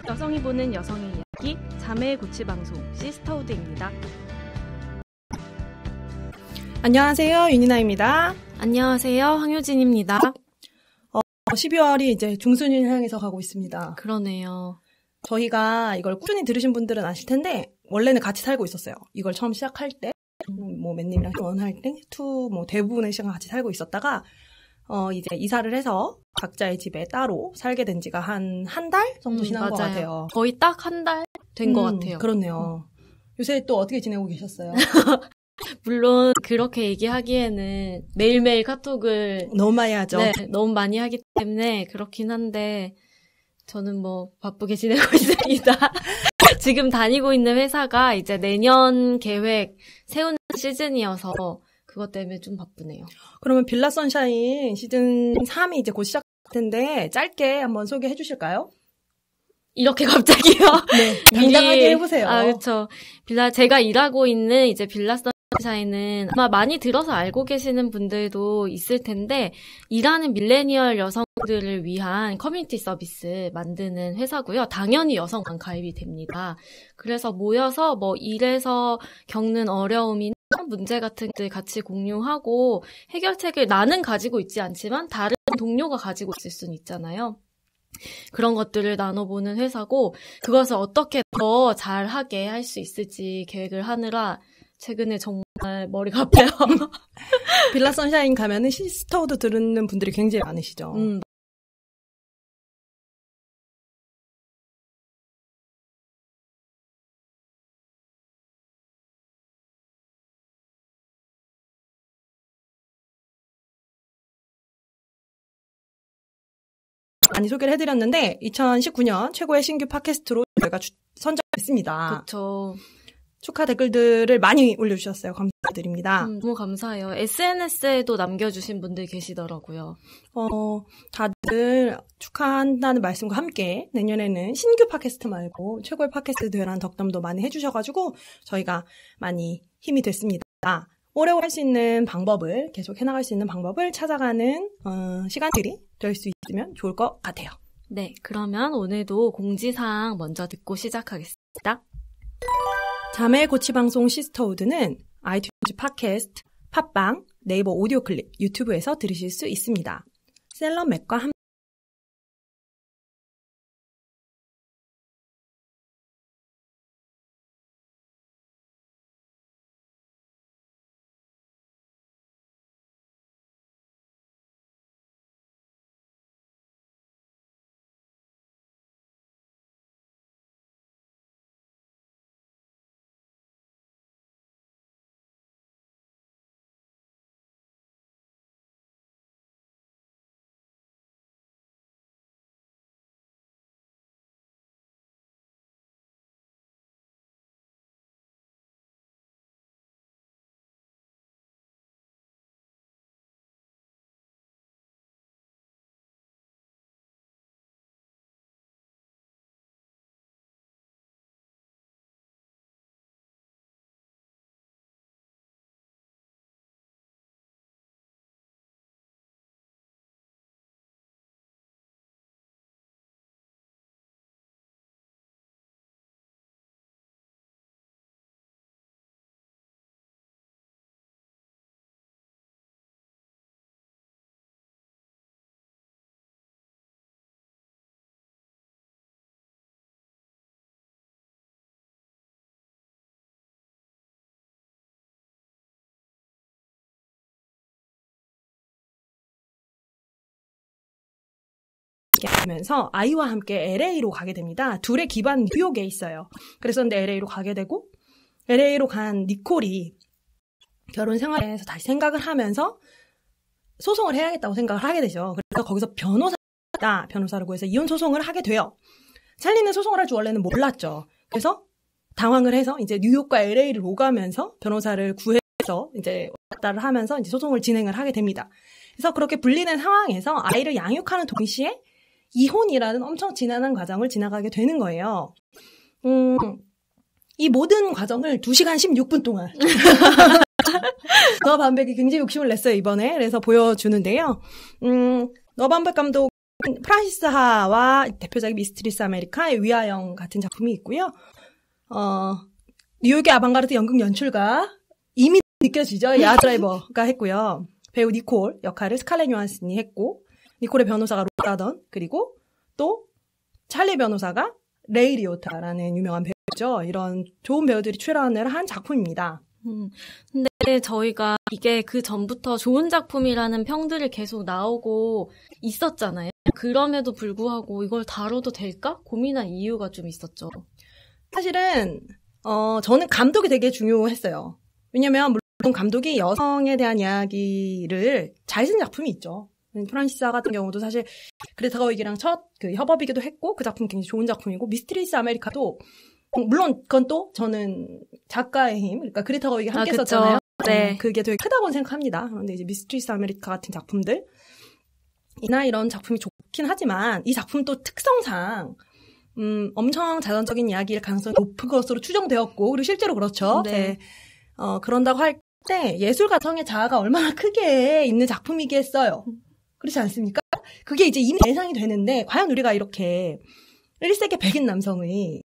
여성이 보는 여성의 이야기 자매의 고치방송 시스터우드입니다. 안녕하세요. 윤이나입니다. 안녕하세요. 황효진입니다. 12월이 이제 중순을 향해서 가고 있습니다. 그러네요. 저희가 이걸 꾸준히 들으신 분들은 아실 텐데 원래는 같이 살고 있었어요. 이걸 처음 시작할 때 뭐 맨님이랑 원할 때 대부분의 시간 같이 살고 있었다가 이제 이사를 해서 각자의 집에 따로 살게 된 지가 한 달 정도 지난 것 같아요. 거의 딱 한 달 된 것 같아요. 그렇네요. 요새 또 어떻게 지내고 계셨어요? 물론 그렇게 얘기하기에는 매일매일 카톡을 너무 많이 하죠. 네, 너무 많이 하기 때문에 그렇긴 한데 저는 뭐 바쁘게 지내고 있습니다. 지금 다니고 있는 회사가 이제 내년 계획 세우는 시즌이어서 그것 때문에 좀 바쁘네요. 그러면 빌라 선샤인 시즌 3이 이제 곧 시작할 텐데 짧게 한번 소개해 주실까요? 이렇게 갑자기요? 네, 당당하게 해보세요. 그렇죠. 제가 일하고 있는 이제 빌라 선샤인은 아마 많이 들어서 알고 계시는 분들도 있을 텐데 일하는 밀레니얼 여성들을 위한 커뮤니티 서비스 만드는 회사고요. 당연히 여성만 가입이 됩니다. 그래서 모여서 뭐 일에서 겪는 어려움이나 문제 같은 것들 같이 공유하고 해결책을 나는 가지고 있지 않지만 다른 동료가 가지고 있을 수는 있잖아요. 그런 것들을 나눠보는 회사고 그것을 어떻게 더 잘하게 할 수 있을지 계획을 하느라 최근에 정말 머리가 아파요. 빌라 선샤인 가면은 시스터우드 들은 분들이 굉장히 많으시죠. 많이 소개를 해드렸는데 2019년 최고의 신규 팟캐스트로 저희가 선정했습니다. 그렇죠. 축하 댓글들을 많이 올려주셨어요. 감사드립니다. 너무 감사해요. SNS에도 남겨주신 분들 계시더라고요. 다들 축하한다는 말씀과 함께 내년에는 신규 팟캐스트 말고 최고의 팟캐스트 대회라는 덕담도 많이 해주셔가지고 저희가 많이 힘이 됐습니다. 오래오래 할 수 있는 방법을 계속 해나갈 수 있는 방법을 찾아가는 시간들이 될 수 있으면 좋을 것 같아요. 네, 그러면 오늘도 공지사항 먼저 듣고 시작하겠습니다. 자매의 고치 방송 시스터우드는 아이튠즈 팟캐스트, 팟빵, 네이버 오디오 클립, 유튜브에서 들으실 수 있습니다. 셀럽맥과 함께 하면서 아이와 함께 LA로 가게 됩니다. 둘의 기반 뉴욕에 있어요. 그래서 근데 LA로 가게 되고 LA로 간 니콜이 결혼 생활에서 다시 생각을 하면서 소송을 해야겠다고 생각을 하게 되죠. 그래서 거기서 변호사를 구해서 이혼 소송을 하게 돼요. 찰리는 소송을 할 줄 원래는 몰랐죠. 그래서 당황을 해서 이제 뉴욕과 LA를 오가면서 변호사를 구해서 이제 왔다를 하면서 이제 소송을 진행을 하게 됩니다. 그래서 그렇게 분리된 상황에서 아이를 양육하는 동시에 이혼이라는 엄청 지난한 과정을 지나가게 되는 거예요. 이 모든 과정을 2시간 16분 동안 너반백이 굉장히 욕심을 냈어요, 이번에. 그래서 보여주는데요. 너반백 감독 프란시스 하와 대표작인 미스트리스 아메리카의 위아영 같은 작품이 있고요. 뉴욕의 아방가르드 연극 연출가 이미 느껴지죠? 야 드라이버가 했고요. 배우 니콜 역할을 스칼렛 요한슨이 했고 니콜의 변호사가 로라던 그리고 또 찰리 변호사가 레이 리오타라는 유명한 배우죠. 이런 좋은 배우들이 출연을 한 작품입니다. 근데 저희가 이게 그 전부터 좋은 작품이라는 평들이 계속 나오고 있었잖아요. 그럼에도 불구하고 이걸 다뤄도 될까? 고민한 이유가 좀 있었죠. 사실은 저는 감독이 되게 중요했어요. 왜냐면 물론 감독이 여성에 대한 이야기를 잘 쓴 작품이 있죠. 프란시스 같은 경우도 사실 그레타 거윅이랑 첫 그 협업이기도 했고 그 작품 굉장히 좋은 작품이고 미스트리스 아메리카도 물론 그건 또 저는 작가의 힘, 그러니까 그레타 거윅이 함께 썼잖아요. 네. 그게 되게 크다고 생각합니다. 그런데 이제 미스트리스 아메리카 같은 작품들 이나 이런 작품이 좋긴 하지만 이 작품도 특성상 엄청 자전적인 이야기일 가능성이 높은 것으로 추정되었고 그리고 실제로 그렇죠. 네. 그런다고 할 때 예술가 성의 자아가 얼마나 크게 있는 작품이겠어요. 그렇지 않습니까? 그게 이제 이미 예상이 되는데 과연 우리가 이렇게 1세기 백인 남성의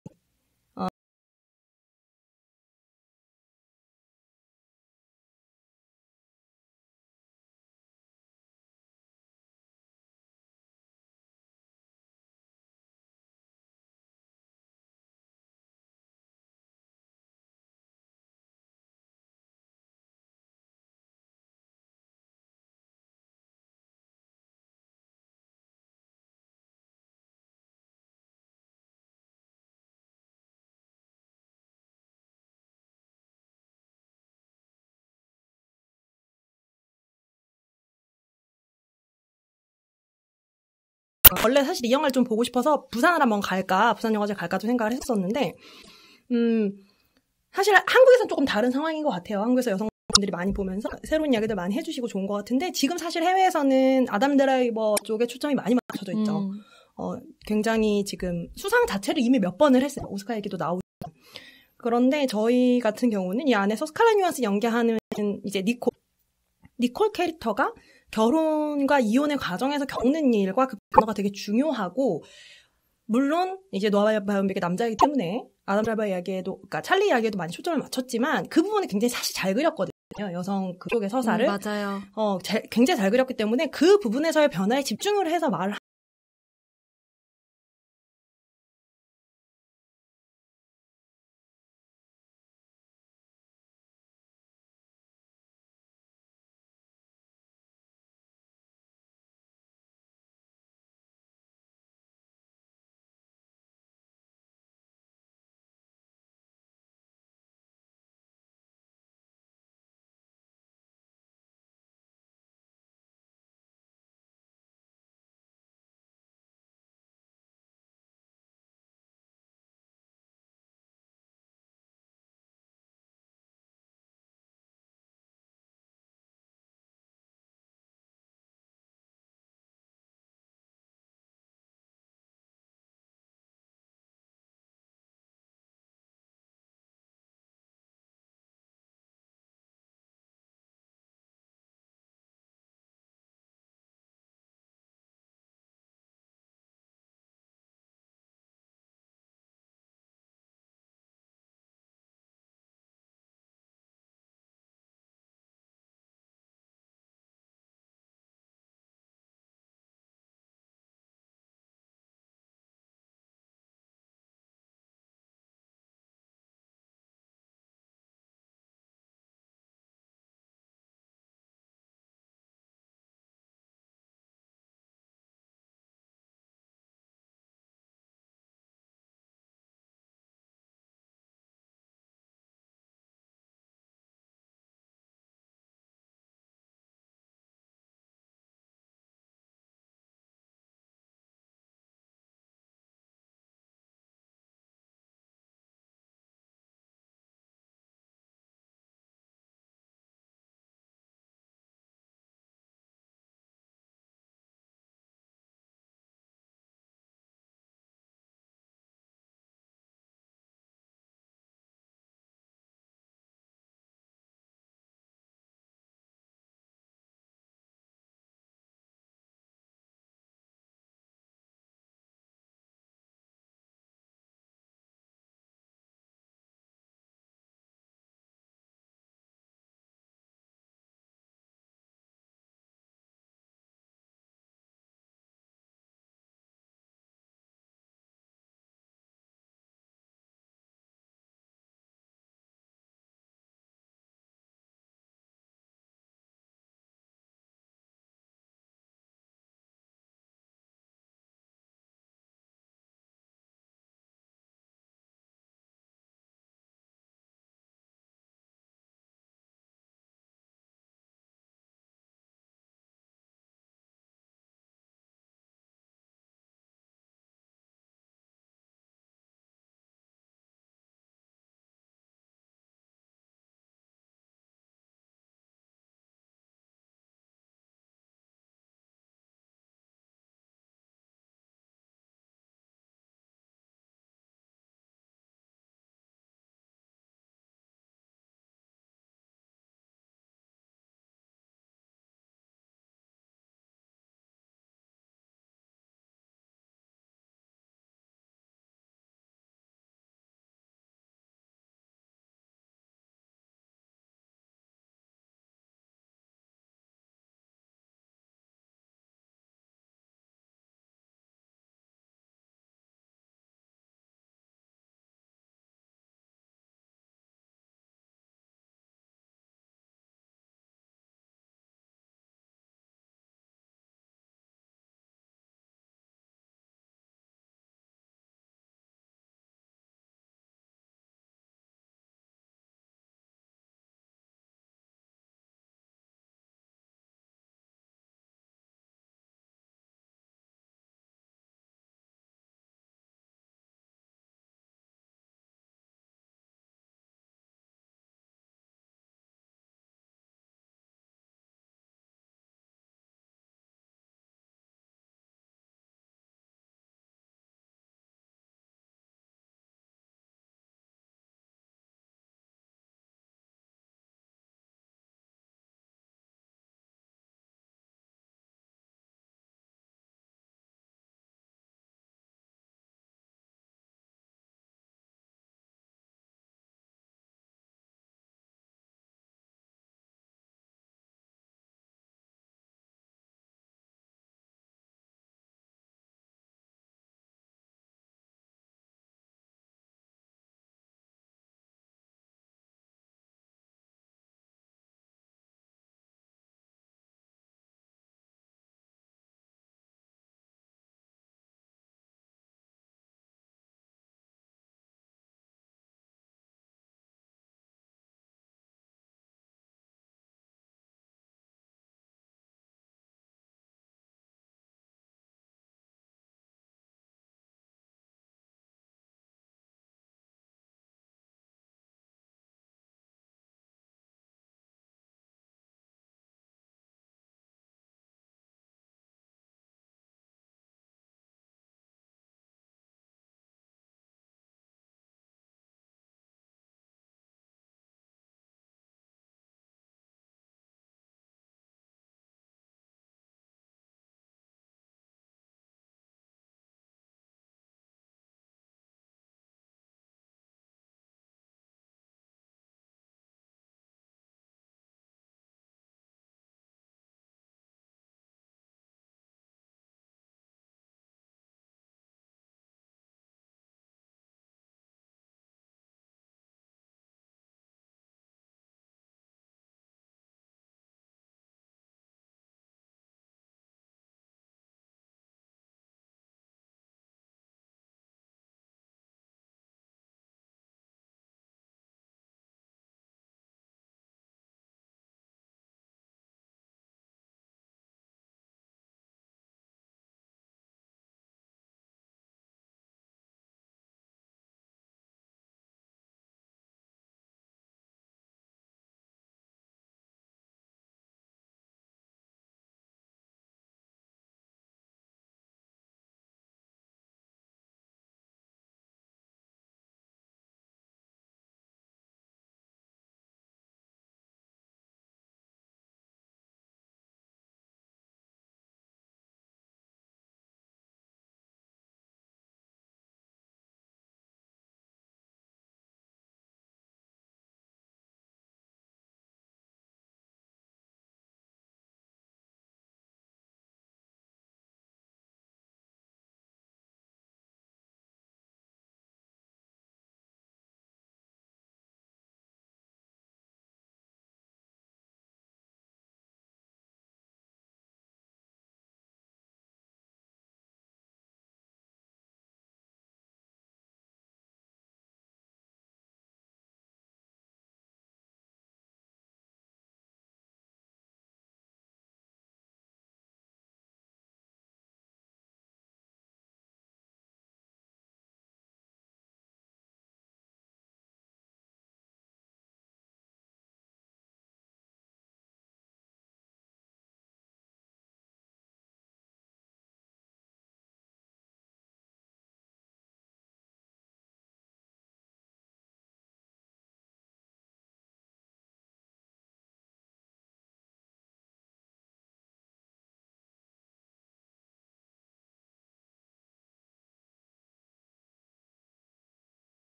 원래 사실 이 영화를 좀 보고 싶어서 부산을 한번 갈까, 부산 영화제 갈까도 생각을 했었는데, 사실 한국에서는 조금 다른 상황인 것 같아요. 한국에서 여성분들이 많이 보면서 새로운 이야기들 많이 해주시고 좋은 것 같은데, 지금 사실 해외에서는 아담 드라이버 쪽에 초점이 많이 맞춰져 있죠. 굉장히 지금 수상 자체를 이미 몇 번을 했어요. 오스카 얘기도 나오고. 그런데 저희 같은 경우는 이 안에서 스칼렛 요한슨 연기하는 이제 니콜 캐릭터가 결혼과 이혼의 과정에서 겪는 일과 그 변화가 되게 중요하고, 물론 이제 노아 바이옴백의 남자이기 때문에 아담 드라이버 이야기에도, 그러니까 찰리 이야기에도 많이 초점을 맞췄지만 그 부분을 굉장히 사실 잘 그렸거든요. 여성 그쪽의 서사를. 맞아요. 굉장히 잘 그렸기 때문에 그 부분에서의 변화에 집중을 해서 말을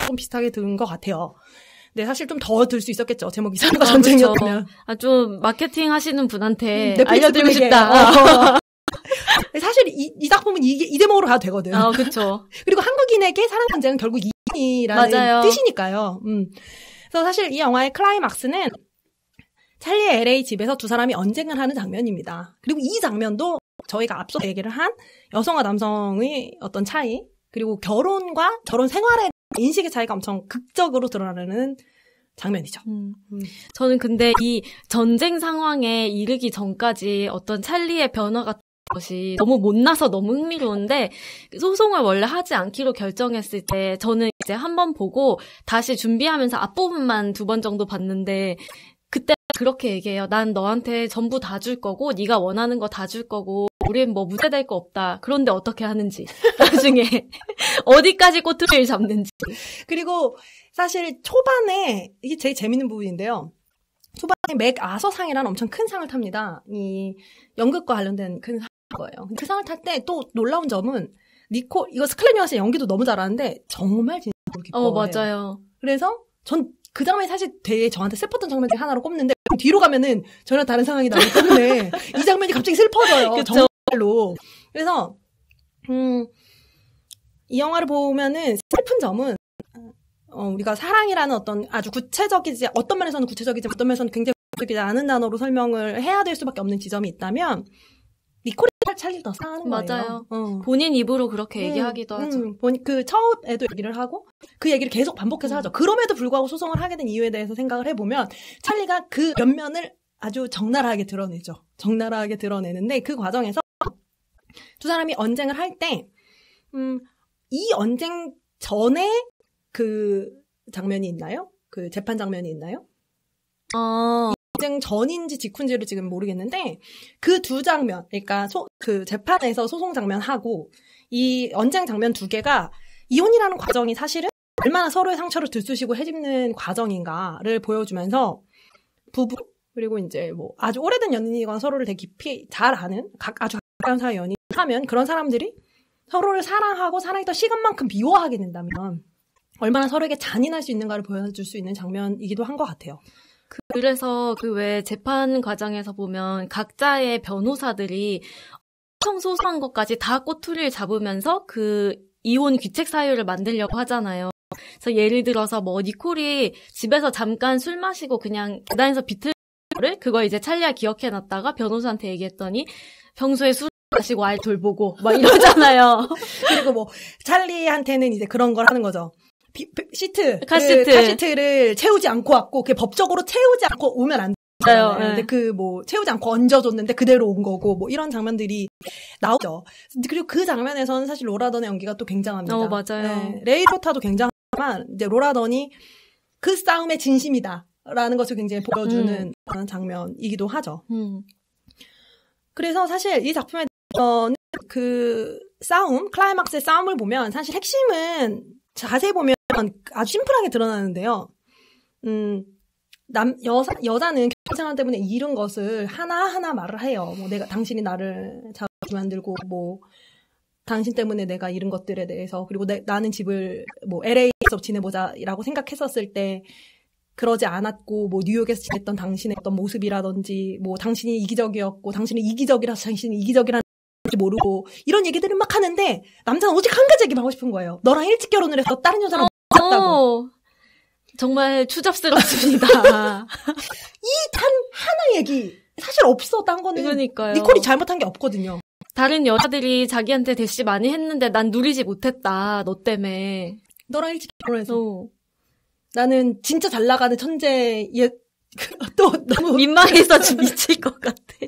조금 비슷하게 든 것 같아요. 근데 사실 좀 더 들 수 있었겠죠. 제목이 사랑과 전쟁이었다면. 좀 마케팅 하시는 분한테 알려드리고 싶다. 사실 이 작품은 이 대목으로 가도 되거든. 그렇죠. 그리고 한국인에게 사랑 전쟁은 결국 이라는 맞아요. 뜻이니까요. 그래서 사실 이 영화의 클라이막스는 찰리의 LA 집에서 두 사람이 언쟁을 하는 장면입니다. 그리고 이 장면도 저희가 앞서 얘기를 한 여성과 남성의 어떤 차이, 그리고 결혼과 결혼 생활의 인식의 차이가 엄청 극적으로 드러나는 장면이죠. 저는 근데 이 전쟁 상황에 이르기 전까지 어떤 찰리의 변화 같은 것이 너무 못나서 너무 흥미로운데, 소송을 원래 하지 않기로 결정했을 때 저는 이제 한 번 보고 다시 준비하면서 앞부분만 2번 정도 봤는데, 그때 그렇게 얘기해요. 난 너한테 전부 다 줄 거고 네가 원하는 거 다 줄 거고 우린 뭐 문제될 거 없다. 그런데 어떻게 하는지 나중에 어디까지 꼬투리를 잡는지. 그리고 사실 초반에 이게 제일 재밌는 부분인데요. 초반에 맥 아서상이라는 엄청 큰 상을 탑니다. 이 연극과 관련된 큰 상일 거예요. 그 상을 탈 때 또 놀라운 점은 이거 스칼렛 요한슨의 연기도 너무 잘하는데 정말 진심으로 기뻐해요. 맞아요. 그래서 전 그 장면이 사실 되게 저한테 슬펐던 장면 중에 하나로 꼽는데, 뒤로 가면은 전혀 다른 상황이 나오기 때문에 이 장면이 갑자기 슬퍼져요. 그쵸? 정말로. 그래서 이 영화를 보면은 슬픈 점은 우리가 사랑이라는 어떤 아주 구체적이지, 어떤 면에서는 구체적이지 어떤 면에서는 굉장히 구체적이지 않은 단어로 설명을 해야 될 수밖에 없는 지점이 있다면, 니콜이 찰리를 더 사랑하는 거예요. 맞아요. 본인 입으로 그렇게 얘기하기도 하죠. 그 처음에도 얘기를 하고 그 얘기를 계속 반복해서 하죠. 그럼에도 불구하고 소송을 하게 된 이유에 대해서 생각을 해보면 찰리가 그 면면을 아주 적나라하게 드러내죠. 적나라하게 드러내는데, 그 과정에서 두 사람이 언쟁을 할 때 이 언쟁 전에 그 장면이 있나요? 그 재판 장면이 있나요? 언쟁 전인지 직후인지를 지금 모르겠는데, 그 두 장면, 그러니까 그 재판에서 소송 장면하고 이 언쟁 장면 두 개가 이혼이라는 과정이 사실은 얼마나 서로의 상처를 들쑤시고 헤집는 과정인가를 보여주면서, 부부 그리고 이제 뭐 아주 오래된 연인이거나 서로를 되게 깊이 잘 아는 아주 가까운 사이 연인 하면, 그런 사람들이 서로를 사랑하고 사랑했던 시간만큼 미워하게 된다면 얼마나 서로에게 잔인할 수 있는가를 보여줄 수 있는 장면이기도 한 것 같아요. 그래서 그 외 재판 과정에서 보면 각자의 변호사들이 엄청 소소한 것까지 다 꼬투리를 잡으면서 그 이혼 귀책 사유를 만들려고 하잖아요. 그래서 예를 들어서 뭐 니콜이 집에서 잠깐 술 마시고 그냥 계단에서 비틀거를 그걸 이제 찰리가 기억해놨다가 변호사한테 얘기했더니 평소에 술 마시고 아이 돌보고 막 이러잖아요. 그리고 뭐 찰리한테는 이제 그런 걸 하는 거죠. 카시트를 채우지 않고 왔고, 그게 법적으로 채우지 않고 오면 안 돼요. 근데 그 뭐 채우지 않고 얹어줬는데 그대로 온 거고, 뭐 이런 장면들이 나오죠. 그리고 그 장면에서는 사실 로라 던의 연기가 또 굉장합니다. 맞아요. 네, 레이 로타도 굉장하지만 이제 로라 던이 그 싸움의 진심이다라는 것을 굉장히 보여주는 장면이기도 하죠. 그래서 사실 이 작품의 그 싸움, 클라이막스의 싸움을 보면 사실 핵심은 자세히 보면 아주 심플하게 드러나는데요. 여자는 결혼생활 때문에 잃은 것을 하나하나 말을 해요. 뭐 당신이 나를 자주 만들고, 뭐 당신 때문에 내가 잃은 것들에 대해서, 그리고 나는 집을 뭐 LA에서 지내보자라고 생각했었을 때 그러지 않았고, 뭐 뉴욕에서 지냈던 당신의 어떤 모습이라든지, 뭐 당신이 이기적이었고, 당신은 이기적이라서 당신이 이기적이라는 모르고, 이런 얘기들을 막 하는데 남자는 오직 한 가지 얘기만 하고 싶은 거예요. 너랑 일찍 결혼을 해서 다른 여자랑 잤다고. 정말 추잡스럽습니다. 이 단 하나 얘기 사실 없어. 딴 거는 그러니까요. 니콜이 잘못한 게 없거든요. 다른 여자들이 자기한테 대시 많이 했는데 난 누리지 못했다. 너 때문에. 너랑 일찍 결혼해서. 나는 진짜 잘 나가는 천재. 또 너무 민망해서 미칠 것 같아. 근데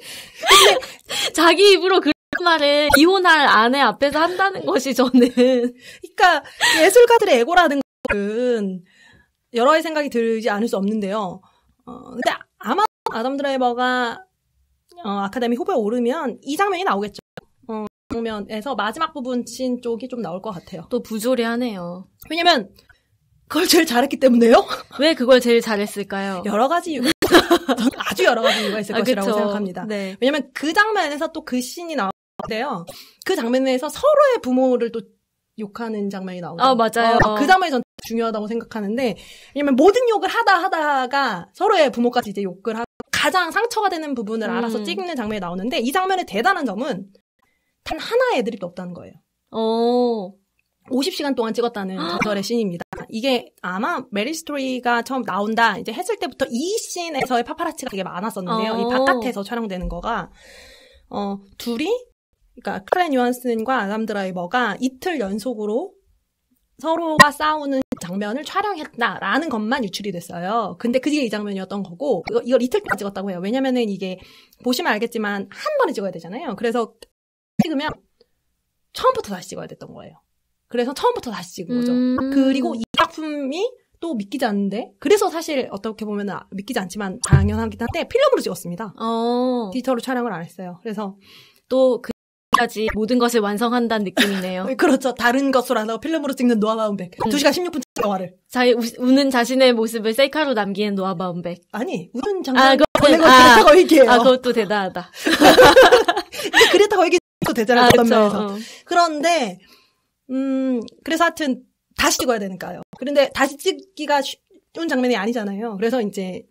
자기 입으로 그런 말을 이혼할 아내 앞에서 한다는 것이 저는. 그러니까 예술가들의 에고라는 것은 여러 가지 생각이 들지 않을 수 없는데요. 근데 아마 아담 드라이버가 아카데미 후보에 오르면 이 장면이 나오겠죠. 장면에서 마지막 부분 씬 쪽이 좀 나올 것 같아요. 또 부조리하네요. 왜냐면 그걸 제일 잘했기 때문에요. 왜 그걸 제일 잘했을까요? 여러 가지 이유가 아주 여러 가지 이유가 있을 것이라고 그쵸. 생각합니다. 네. 왜냐면 그 장면에서 또 그 씬이 나오는데요. 그 장면에서 서로의 부모를 또 욕하는 장면이 나오죠. 아, 맞아요. 그 장면이 전 중요하다고 생각하는데, 왜냐면 모든 욕을 하다가 서로의 부모까지 이제 욕을 하고 가장 상처가 되는 부분을 알아서 찍는 장면이 나오는데, 이 장면의 대단한 점은 단 하나의 애드립도 없다는 거예요. 50시간 동안 찍었다는 전설의 씬입니다. 이게 아마 메릴 스트리가 처음 나온다 이제 했을 때부터 이 씬에서의 파파라치가 되게 많았었는데요. 이 바깥에서 촬영되는 거가 둘이 그러니까 스칼렛 요한슨과 아담 드라이버가 이틀 연속으로 서로가 싸우는 장면을 촬영했다라는 것만 유출이 됐어요. 근데 그게 이 장면이었던 거고 이걸 이틀 동안 찍었다고 해요. 왜냐면은 이게 보시면 알겠지만 한 번에 찍어야 되잖아요. 그래서 찍으면 처음부터 다시 찍어야 됐던 거예요. 그래서 처음부터 다시 찍은 거죠. 그리고 이 작품이 또 믿기지 않는데 그래서 사실 어떻게 보면 믿기지 않지만 당연하긴 한데 필름으로 찍었습니다. 디지털로 촬영을 안 했어요. 그래서 또 그까지 모든 것을 완성한다는 느낌이네요. 그렇죠. 다른 것으로 안 하고 필름으로 찍는 노아 바움백. 2시간 16분 영화를. 우는 자신의 모습을 셀카로 남기는 노아 바움백. 아니, 우는 장면. 그레타 걸기예요. 그것도 대단하다. 그레타 걸기도 되잖아요. 어떤 면에서. 그렇죠. 그런데 그래서 하여튼 다시 찍어야 되니까요. 그런데 다시 찍기가 쉬운 장면이 아니잖아요. 그래서 이제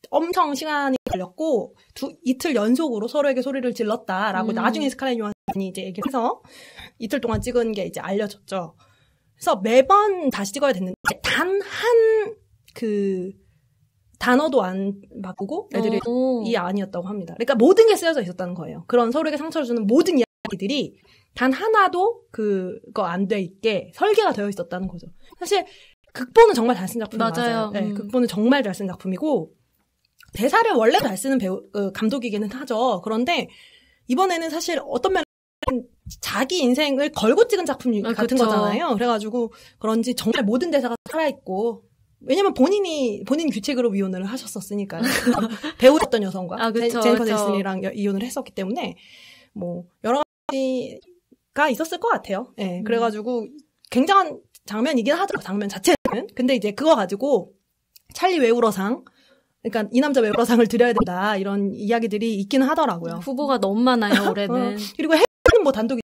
엄청 시간이 걸렸고 이틀 연속으로 서로에게 소리를 질렀다라고 나중에 스칼렛 요한슨이 이제 얘기를 해서 이틀 동안 찍은 게 이제 알려졌죠. 그래서 매번 다시 찍어야 됐는데 단 한 그 단어도 안 바꾸고 애들이 이 아니었다고 합니다. 그러니까 모든 게 쓰여져 있었다는 거예요. 그런 서로에게 상처를 주는 모든 이야기들이 단 하나도 그거 안 돼 있게 설계가 되어 있었다는 거죠. 사실 극본은 정말 잘 쓴 작품이에요. 맞아요. 네, 극본은 정말 잘 쓴 작품이고 대사를 원래 잘 쓰는 감독이기는 하죠. 그런데 이번에는 사실 어떤 면에서 자기 인생을 걸고 찍은 작품 같은 그쵸. 거잖아요. 그래가지고 그런지 정말 모든 대사가 살아있고 왜냐면 본인 규칙으로 이혼을 하셨었으니까요. 배우였던 여성과 제니퍼 닐슨이랑 이혼을 했었기 때문에 뭐 여러 가지가 있었을 것 같아요. 네, 그래가지고 굉장한 장면이긴 하죠. 장면 자체는. 근데 이제 그거 가지고 찰리 왜 울어상 그러니까 이 남자 왜 울어상을 드려야 된다 이런 이야기들이 있기는 하더라고요. 후보가 너무 많아요 올해는. 그리고 해는 뭐 단독이.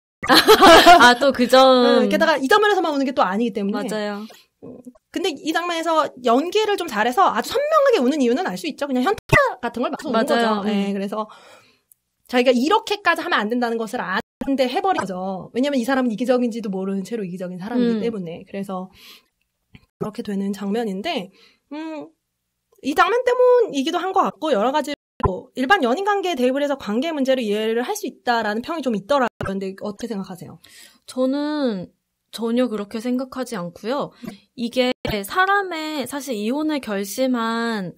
또 그 점. 게다가 이 장면에서만 우는 게 또 아니기 때문에. 맞아요. 근데 이 장면에서 연기를 좀 잘해서 아주 선명하게 우는 이유는 알 수 있죠. 그냥 현타 같은 걸 맞서 우는 거죠. 네, 그래서 자기가 이렇게까지 하면 안 된다는 것을 아는데 해버린 거죠. 왜냐면 이 사람은 이기적인지도 모르는 채로 이기적인 사람이기 때문에. 그래서 그렇게 되는 장면인데 이 장면 때문이기도 한 것 같고 여러 가지 일반 연인 관계에 대입을 해서 관계 문제를 이해를 할 수 있다라는 평이 좀 있더라고요. 근데 어떻게 생각하세요? 저는 전혀 그렇게 생각하지 않고요. 이게 사람의 사실 이혼을 결심한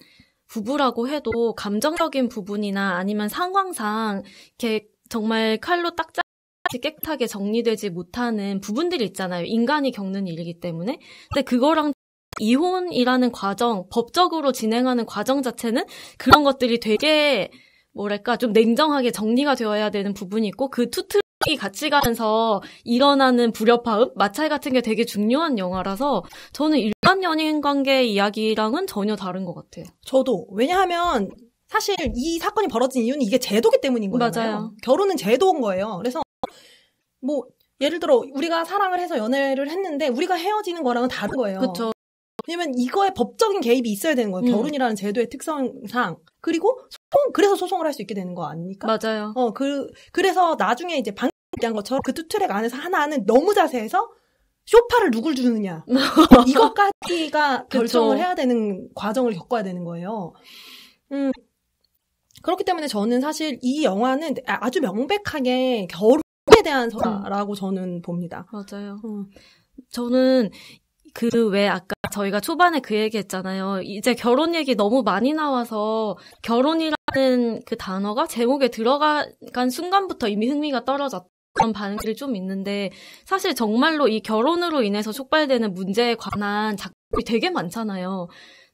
부부라고 해도 감정적인 부분이나 아니면 상황상 이렇게 정말 칼로 딱딱이 깨끗하게 정리되지 못하는 부분들이 있잖아요. 인간이 겪는 일이기 때문에. 근데 그거랑 이혼이라는 과정, 법적으로 진행하는 과정 자체는 그런 것들이 되게 뭐랄까 좀 냉정하게 정리가 되어야 되는 부분이 있고 그 투 트랙이 같이 가면서 일어나는 불협화음, 마찰 같은 게 되게 중요한 영화라서 저는 일반 연인 관계 이야기랑은 전혀 다른 것 같아요. 저도. 왜냐하면 사실 이 사건이 벌어진 이유는 이게 제도기 때문인 거잖아요. 맞아요. 결혼은 제도인 거예요. 그래서 뭐 예를 들어 우리가 사랑을 해서 연애를 했는데 우리가 헤어지는 거랑은 다른 거예요. 그렇죠. 왜냐면 이거에 법적인 개입이 있어야 되는 거예요. 결혼이라는 제도의 특성상. 그리고 그래서 소송을 할 수 있게 되는 거 아닙니까? 맞아요. 그래서 나중에 이제 방금 얘기한 것처럼 그 투 트랙 안에서 하나는 너무 자세해서 쇼파를 누굴 주느냐. 이것까지가 결정을 해야 되는 과정을 겪어야 되는 거예요. 그렇기 때문에 저는 사실 이 영화는 아주 명백하게 결혼에 대한 서사라고 저는 봅니다. 맞아요. 저는 왜 아까 저희가 초반에 그 얘기 했잖아요. 이제 결혼 얘기 너무 많이 나와서 결혼이라는 그 단어가 제목에 들어간 순간부터 이미 흥미가 떨어졌던 반응들이 좀 있는데 사실 정말로 이 결혼으로 인해서 촉발되는 문제에 관한 작품이 되게 많잖아요.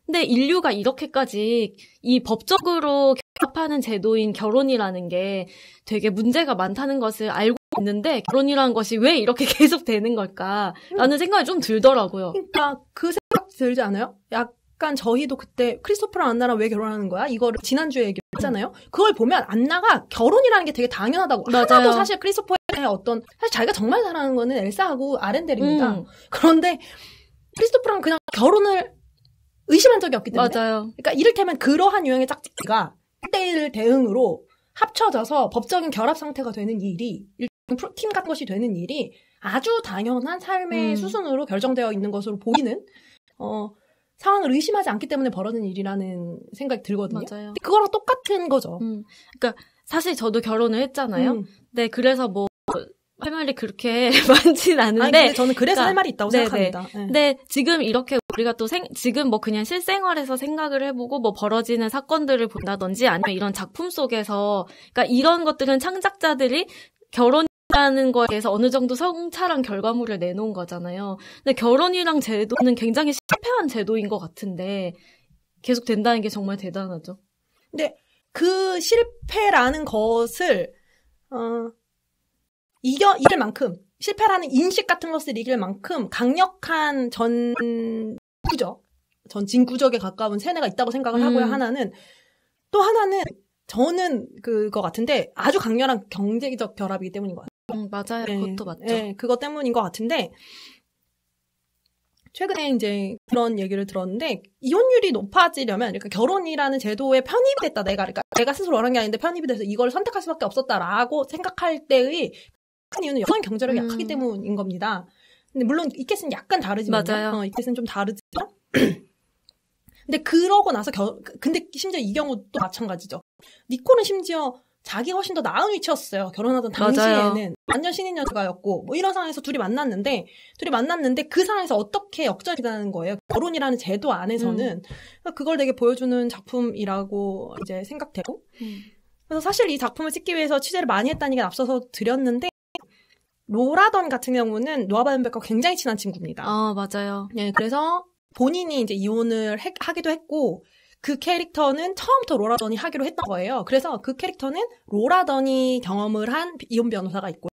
근데 인류가 이렇게까지 이 법적으로 결합하는 제도인 결혼이라는 게 되게 문제가 많다는 것을 알고 있는데 결혼이라는 것이 왜 이렇게 계속 되는 걸까라는 생각이 좀 들더라고요. 그러니까 그 생각 들지 않아요? 약간 저희도 그때 크리스토퍼랑 안나랑 왜 결혼하는 거야? 이거를 지난주에 얘기했잖아요. 그걸 보면 안나가 결혼이라는 게 되게 당연하다고. 맞아요. 하나도 사실 크리스토퍼에 어떤 사실 자기가 정말 사랑하는 거는 엘사하고 아렌델입니다. 그런데 크리스토프랑 그냥 결혼을 의심한 적이 없기 때문에 맞아요. 그러니까 이를테면 그러한 유형의 짝짓기가 1대1 대응으로 합쳐져서 법적인 결합 상태가 되는 일이 팀 같은 것이 되는 일이 아주 당연한 삶의 수순으로 결정되어 있는 것으로 보이는 상황을 의심하지 않기 때문에 벌어진 일이라는 생각이 들거든요. 맞아요. 그거랑 똑같은 거죠. 그러니까 사실 저도 결혼을 했잖아요. 네, 그래서 뭐 할 말이 그렇게 많진 않은데. 아니, 근데 저는 그래서 할 말이 있다고 생각합니다. 네. 근데 지금 이렇게 우리가 또 지금 뭐 그냥 실생활에서 생각을 해보고 뭐 벌어지는 사건들을 본다든지 아니면 이런 작품 속에서 그러니까 이런 것들은 창작자들이 결혼이라는 거에 대해서 어느 정도 성찰한 결과물을 내놓은 거잖아요. 근데 결혼이랑 제도는 굉장히 실패한 제도인 것 같은데 계속 된다는 게 정말 대단하죠. 근데 그 실패라는 것을 이길 만큼 실패라는 인식 같은 것을 이길 만큼 강력한 전 진구적에 가까운 세뇌가 있다고 생각을 하고요. 또 하나는 저는 그거 같은데 아주 강렬한 경제적 결합이기 때문인 것 같아요. 맞아요. 네, 그것도 맞죠. 네, 그것 때문인 것 같은데 최근에 이제 그런 얘기를 들었는데 이혼율이 높아지려면 그러니까 결혼이라는 제도에 편입이 됐다. 내가 스스로 원한 게 아닌데 편입이 돼서 이걸 선택할 수밖에 없었다라고 생각할 때의 큰 이유는 여성 경제력이 약하기 때문인 겁니다. 근데 물론 이 케이스는 약간 다르지만 맞아요. 이 케이스는 좀 다르지만 근데 그러고 나서 근데 심지어 이 경우도 마찬가지죠. 니콜은 심지어 자기가 훨씬 더 나은 위치였어요. 결혼하던 당시에는 맞아요. 완전 신인 여자였고 뭐 이런 상황에서 둘이 만났는데 그 상황에서 어떻게 역전이 되는 거예요. 결혼이라는 제도 안에서는 그걸 되게 보여주는 작품이라고 이제 생각되고 그래서 사실 이 작품을 찍기 위해서 취재를 많이 했다는 게 앞서서 드렸는데 로라던 같은 경우는 노아 바덴베크와 굉장히 친한 친구입니다. 맞아요. 네, 그래서 본인이 이제 이혼을 하기도 했고 그 캐릭터는 처음부터 로라던이 하기로 했던 거예요. 그래서 그 캐릭터는 로라던이 경험을 한 이혼 변호사가 있고요.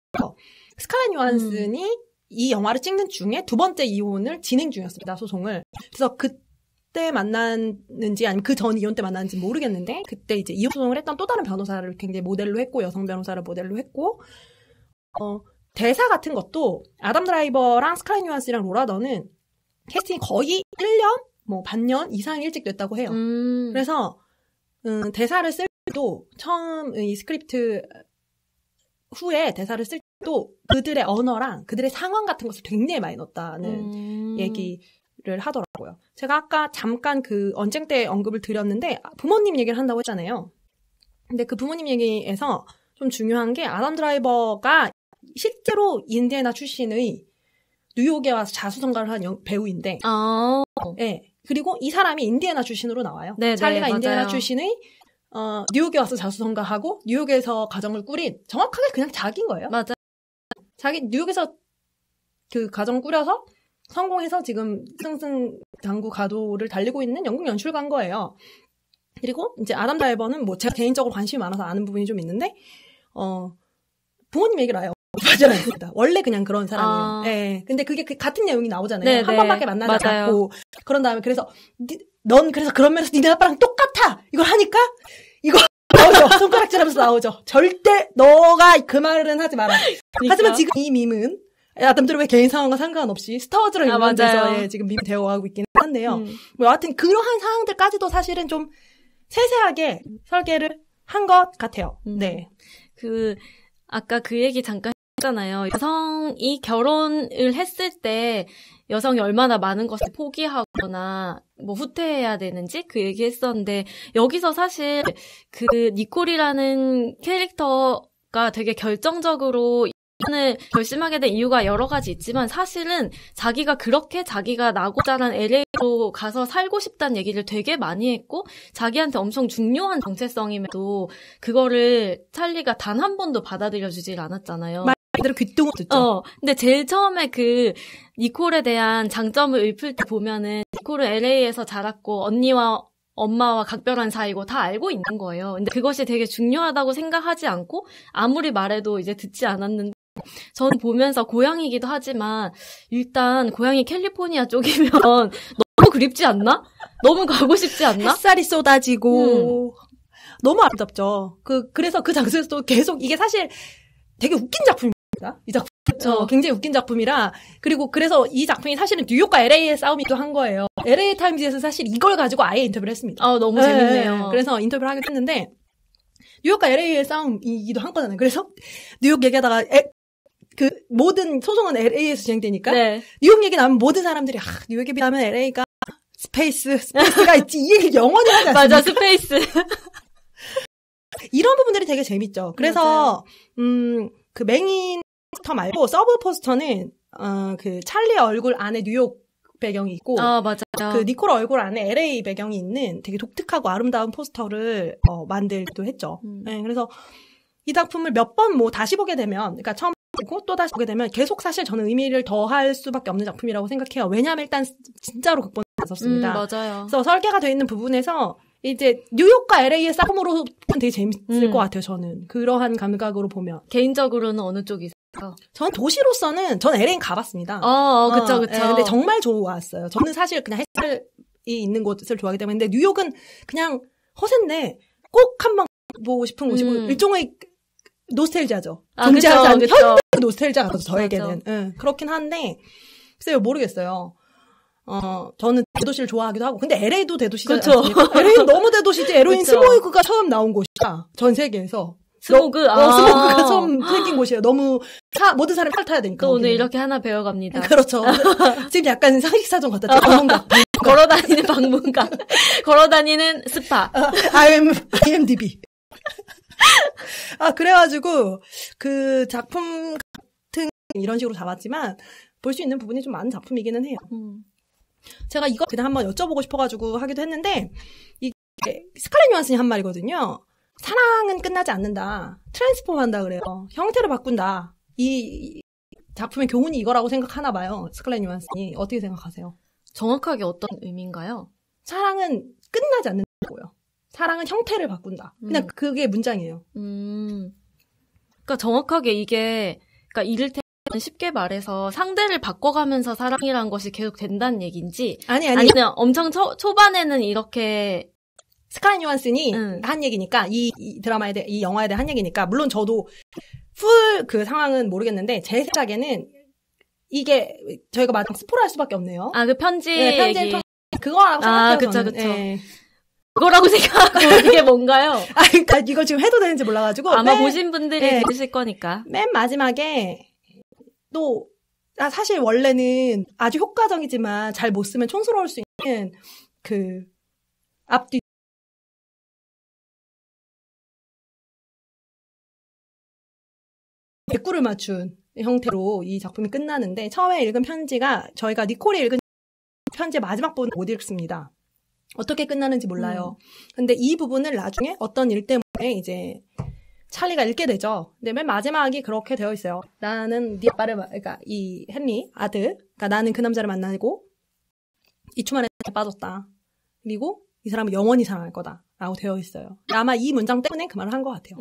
스칼렛 요한슨이 이 영화를 찍는 중에 두 번째 이혼을 진행 중이었습니다. 소송을. 그래서 그때 만났는지 아니면 그 전 이혼 때 만났는지 모르겠는데 그때 이제 이혼 소송을 했던 또 다른 변호사를 굉장히 모델로 했고 여성 변호사를 모델로 했고 대사 같은 것도 아담 드라이버랑 스칼렛 요한슨이랑 로라던은 캐스팅이 거의 1년, 뭐 반년 이상 일찍 됐다고 해요. 그래서 대사를 쓸 때도 처음 이 스크립트 후에 대사를 쓸 때도 그들의 언어랑 그들의 상황 같은 것을 굉장히 많이 넣었다는 얘기를 하더라고요. 제가 아까 잠깐 그 언쟁 때 언급을 드렸는데 부모님 얘기를 한다고 했잖아요. 근데 그 부모님 얘기에서 좀 중요한 게 아담 드라이버가 실제로 인디애나 출신의 뉴욕에 와서 자수성가를 한 배우인데 네. 그리고 이 사람이 인디애나 출신으로 나와요. 네네, 찰리가 맞아요. 인디애나 출신의 뉴욕에 와서 자수성가하고 뉴욕에서 가정을 꾸린 정확하게 그냥 자기인 거예요. 맞아. 자기 뉴욕에서 그 가정 꾸려서 성공해서 지금 승승장구 가도를 달리고 있는 영국 연출가인 거예요. 그리고 이제 아담 드라이버는 뭐 제가 개인적으로 관심이 많아서 아는 부분이 좀 있는데 부모님 얘기를 해요. 하지 않습니다. 원래 그냥 그런 사람이에요. 네. 근데 그게 같은 내용이 나오잖아요. 네네. 한 번밖에 만나지 맞아요. 않고 그런 다음에 그래서 넌 그래서 그런 면에서 니네 아빠랑 똑같아. 이걸 하니까 이거 나오죠. 손가락질하면서 나오죠. 절대 너가 그 말은 하지 마라. 그러니까. 하지만 지금 이 밈은 아담 드라이버의 개인 상황과 상관없이 스타워즈랑 연관돼서 맞아요. 지금 밈이 되어가고 있긴 한데요. 뭐 여하튼 그러한 상황들까지도 사실은 좀 세세하게 설계를 한 것 같아요. 네. 아까 그 얘기 잠깐 했잖아요. 여성이 결혼을 했을 때 여성이 얼마나 많은 것을 포기하거나 뭐 후퇴해야 되는지 그 얘기 했었는데 여기서 사실 그 니콜이라는 캐릭터가 되게 결정적으로 이혼을 결심하게 된 이유가 여러 가지 있지만 사실은 자기가 그렇게 자기가 나고 자란 LA로 가서 살고 싶다는 얘기를 되게 많이 했고 자기한테 엄청 중요한 정체성임에도 그거를 찰리가 단 한 번도 받아들여주질 않았잖아요. 말 그대로 귀뚱을 듣죠. 근데 제일 처음에 그 니콜에 대한 장점을 읊을 때 보면은 니콜은 LA에서 자랐고 언니와 엄마와 각별한 사이고 다 알고 있는 거예요. 근데 그것이 되게 중요하다고 생각하지 않고 아무리 말해도 이제 듣지 않았는데 저는 보면서 고향이기도 하지만 일단 고향이 캘리포니아 쪽이면 너무 그립지 않나? 너무 가고 싶지 않나? 햇살이 쏟아지고 너무 아름답죠. 그래서 그 장소에서도 계속 이게 사실 되게 웃긴 작품입니다. 이 작품 굉장히 웃긴 작품이라 그리고 그래서 이 작품이 사실은 뉴욕과 LA의 싸움이기도 한 거예요. LA 타임즈에서 사실 이걸 가지고 아예 인터뷰를 했습니다. 너무 재밌네요. 그래서 인터뷰를 하기도 했는데 뉴욕과 LA의 싸움이기도 한 거잖아요. 그래서 뉴욕 얘기하다가 그 모든 소송은 LA에서 진행되니까 네. 뉴욕 얘기 나오면 모든 사람들이 뉴욕에 비하면 LA가 스페이스가 있지 이 얘기 영원히 하지 않습니까? 맞아, 스페이스. 이런 부분들이 되게 재밌죠. 그래서 그 메인 포스터 말고 서브 포스터는 그 찰리의 얼굴 안에 뉴욕 배경이 있고 맞아요. 그 니콜 얼굴 안에 LA 배경이 있는 되게 독특하고 아름다운 포스터를 만들기도 했죠. 네, 그래서 이 작품을 몇 번 다시 보게 되면 그러니까 처음 보고 또 다시 보게 되면 계속 사실 저는 의미를 더할 수밖에 없는 작품이라고 생각해요. 왜냐하면 일단 진짜로 극본을 썼습니다. 맞아요. 그래서 설계가 되어 있는 부분에서 이제 뉴욕과 LA의 싸움으로 되게 재밌을 것 같아요. 저는 그러한 감각으로 보면 개인적으로는 어느 쪽이세요? 전 도시로서는 전 LA는 가봤습니다. 그쵸. 네, 근데 정말 좋았어요. 저는 사실 그냥 햇살이 있는 곳을 좋아하기 때문에 근데 뉴욕은 그냥 허세인데 꼭 한번 보고 싶은 곳이고 일종의 노스텔지아죠. 존재하지 않는 현대 노스텔지아죠. 저에게는 그렇긴 한데 글쎄요 모르겠어요. 저는 대도시를 좋아하기도 하고 근데 LA도 대도시지 않습니까? LA는 너무 대도시지. LA는 스모그가 처음 나온 곳이야. 전 세계에서. 스모그가 처음 생긴 곳이에요. 너무 모든 사람이 탈 타야 되니까. 또 오늘 이렇게 하나 배워갑니다. 그렇죠. 지금 약간 상식사전 같았죠. 방문가. 걸어다니는 방문가. 걸어다니는 스파. IMDb. 그래가지고 그 작품 같은 이런 식으로 잡았지만 볼 수 있는 부분이 좀 많은 작품이기는 해요. 제가 이거 그냥 한번 여쭤보고 싶어가지고 하기도 했는데 이게 스칼렛 요한슨이 한 말이거든요. 사랑은 끝나지 않는다. 트랜스폼 한다 그래요. 형태를 바꾼다. 이 작품의 교훈이 이거라고 생각하나 봐요. 스칼렛 요한슨이. 어떻게 생각하세요? 정확하게 어떤 의미인가요? 사랑은 끝나지 않는다고요. 사랑은 형태를 바꾼다. 그냥 그게 문장이에요. 그러니까 정확하게 이게 그러니까 이를테면 쉽게 말해서 상대를 바꿔가면서 사랑이란 것이 계속 된다는 얘기인지 아니면 엄청 초반에는 이렇게 스칼렛 요한슨이 한 얘기니까 이 드라마에 대해 이 영화에 대해 한 얘기니까 물론 저도 풀 그 상황은 모르겠는데 제 생각에는 이게 저희가 마지막 스포를 할 수밖에 없네요. 그 편지 편지 그거라고 생각해요. 그쵸. 네. 그거라고 생각하고 이게 뭔가요? 그러니까 이거 지금 해도 되는지 몰라가지고 아마 보신 분들이 계실 거니까. 맨 마지막에 또 사실 원래는 아주 효과적이지만 잘 못 쓰면 촌스러울 수 있는 그 앞뒤 백구를 맞춘 형태로 이 작품이 끝나는데 처음에 읽은 편지가 저희가 니콜이 읽은 편지의 마지막 부분을 못 읽습니다. 어떻게 끝나는지 몰라요. 근데 이 부분을 나중에 어떤 일 때문에 이제 찰리가 읽게 되죠. 근데 맨 마지막이 그렇게 되어 있어요. 나는 네 아빠를, 그러니까 이 헨리 아들, 그러니까 나는 그 남자를 만나고 이충만에 빠졌다. 그리고 이 사람을 영원히 사랑할 거다라고 되어 있어요. 아마 이 문장 때문에 그 말을 한 것 같아요.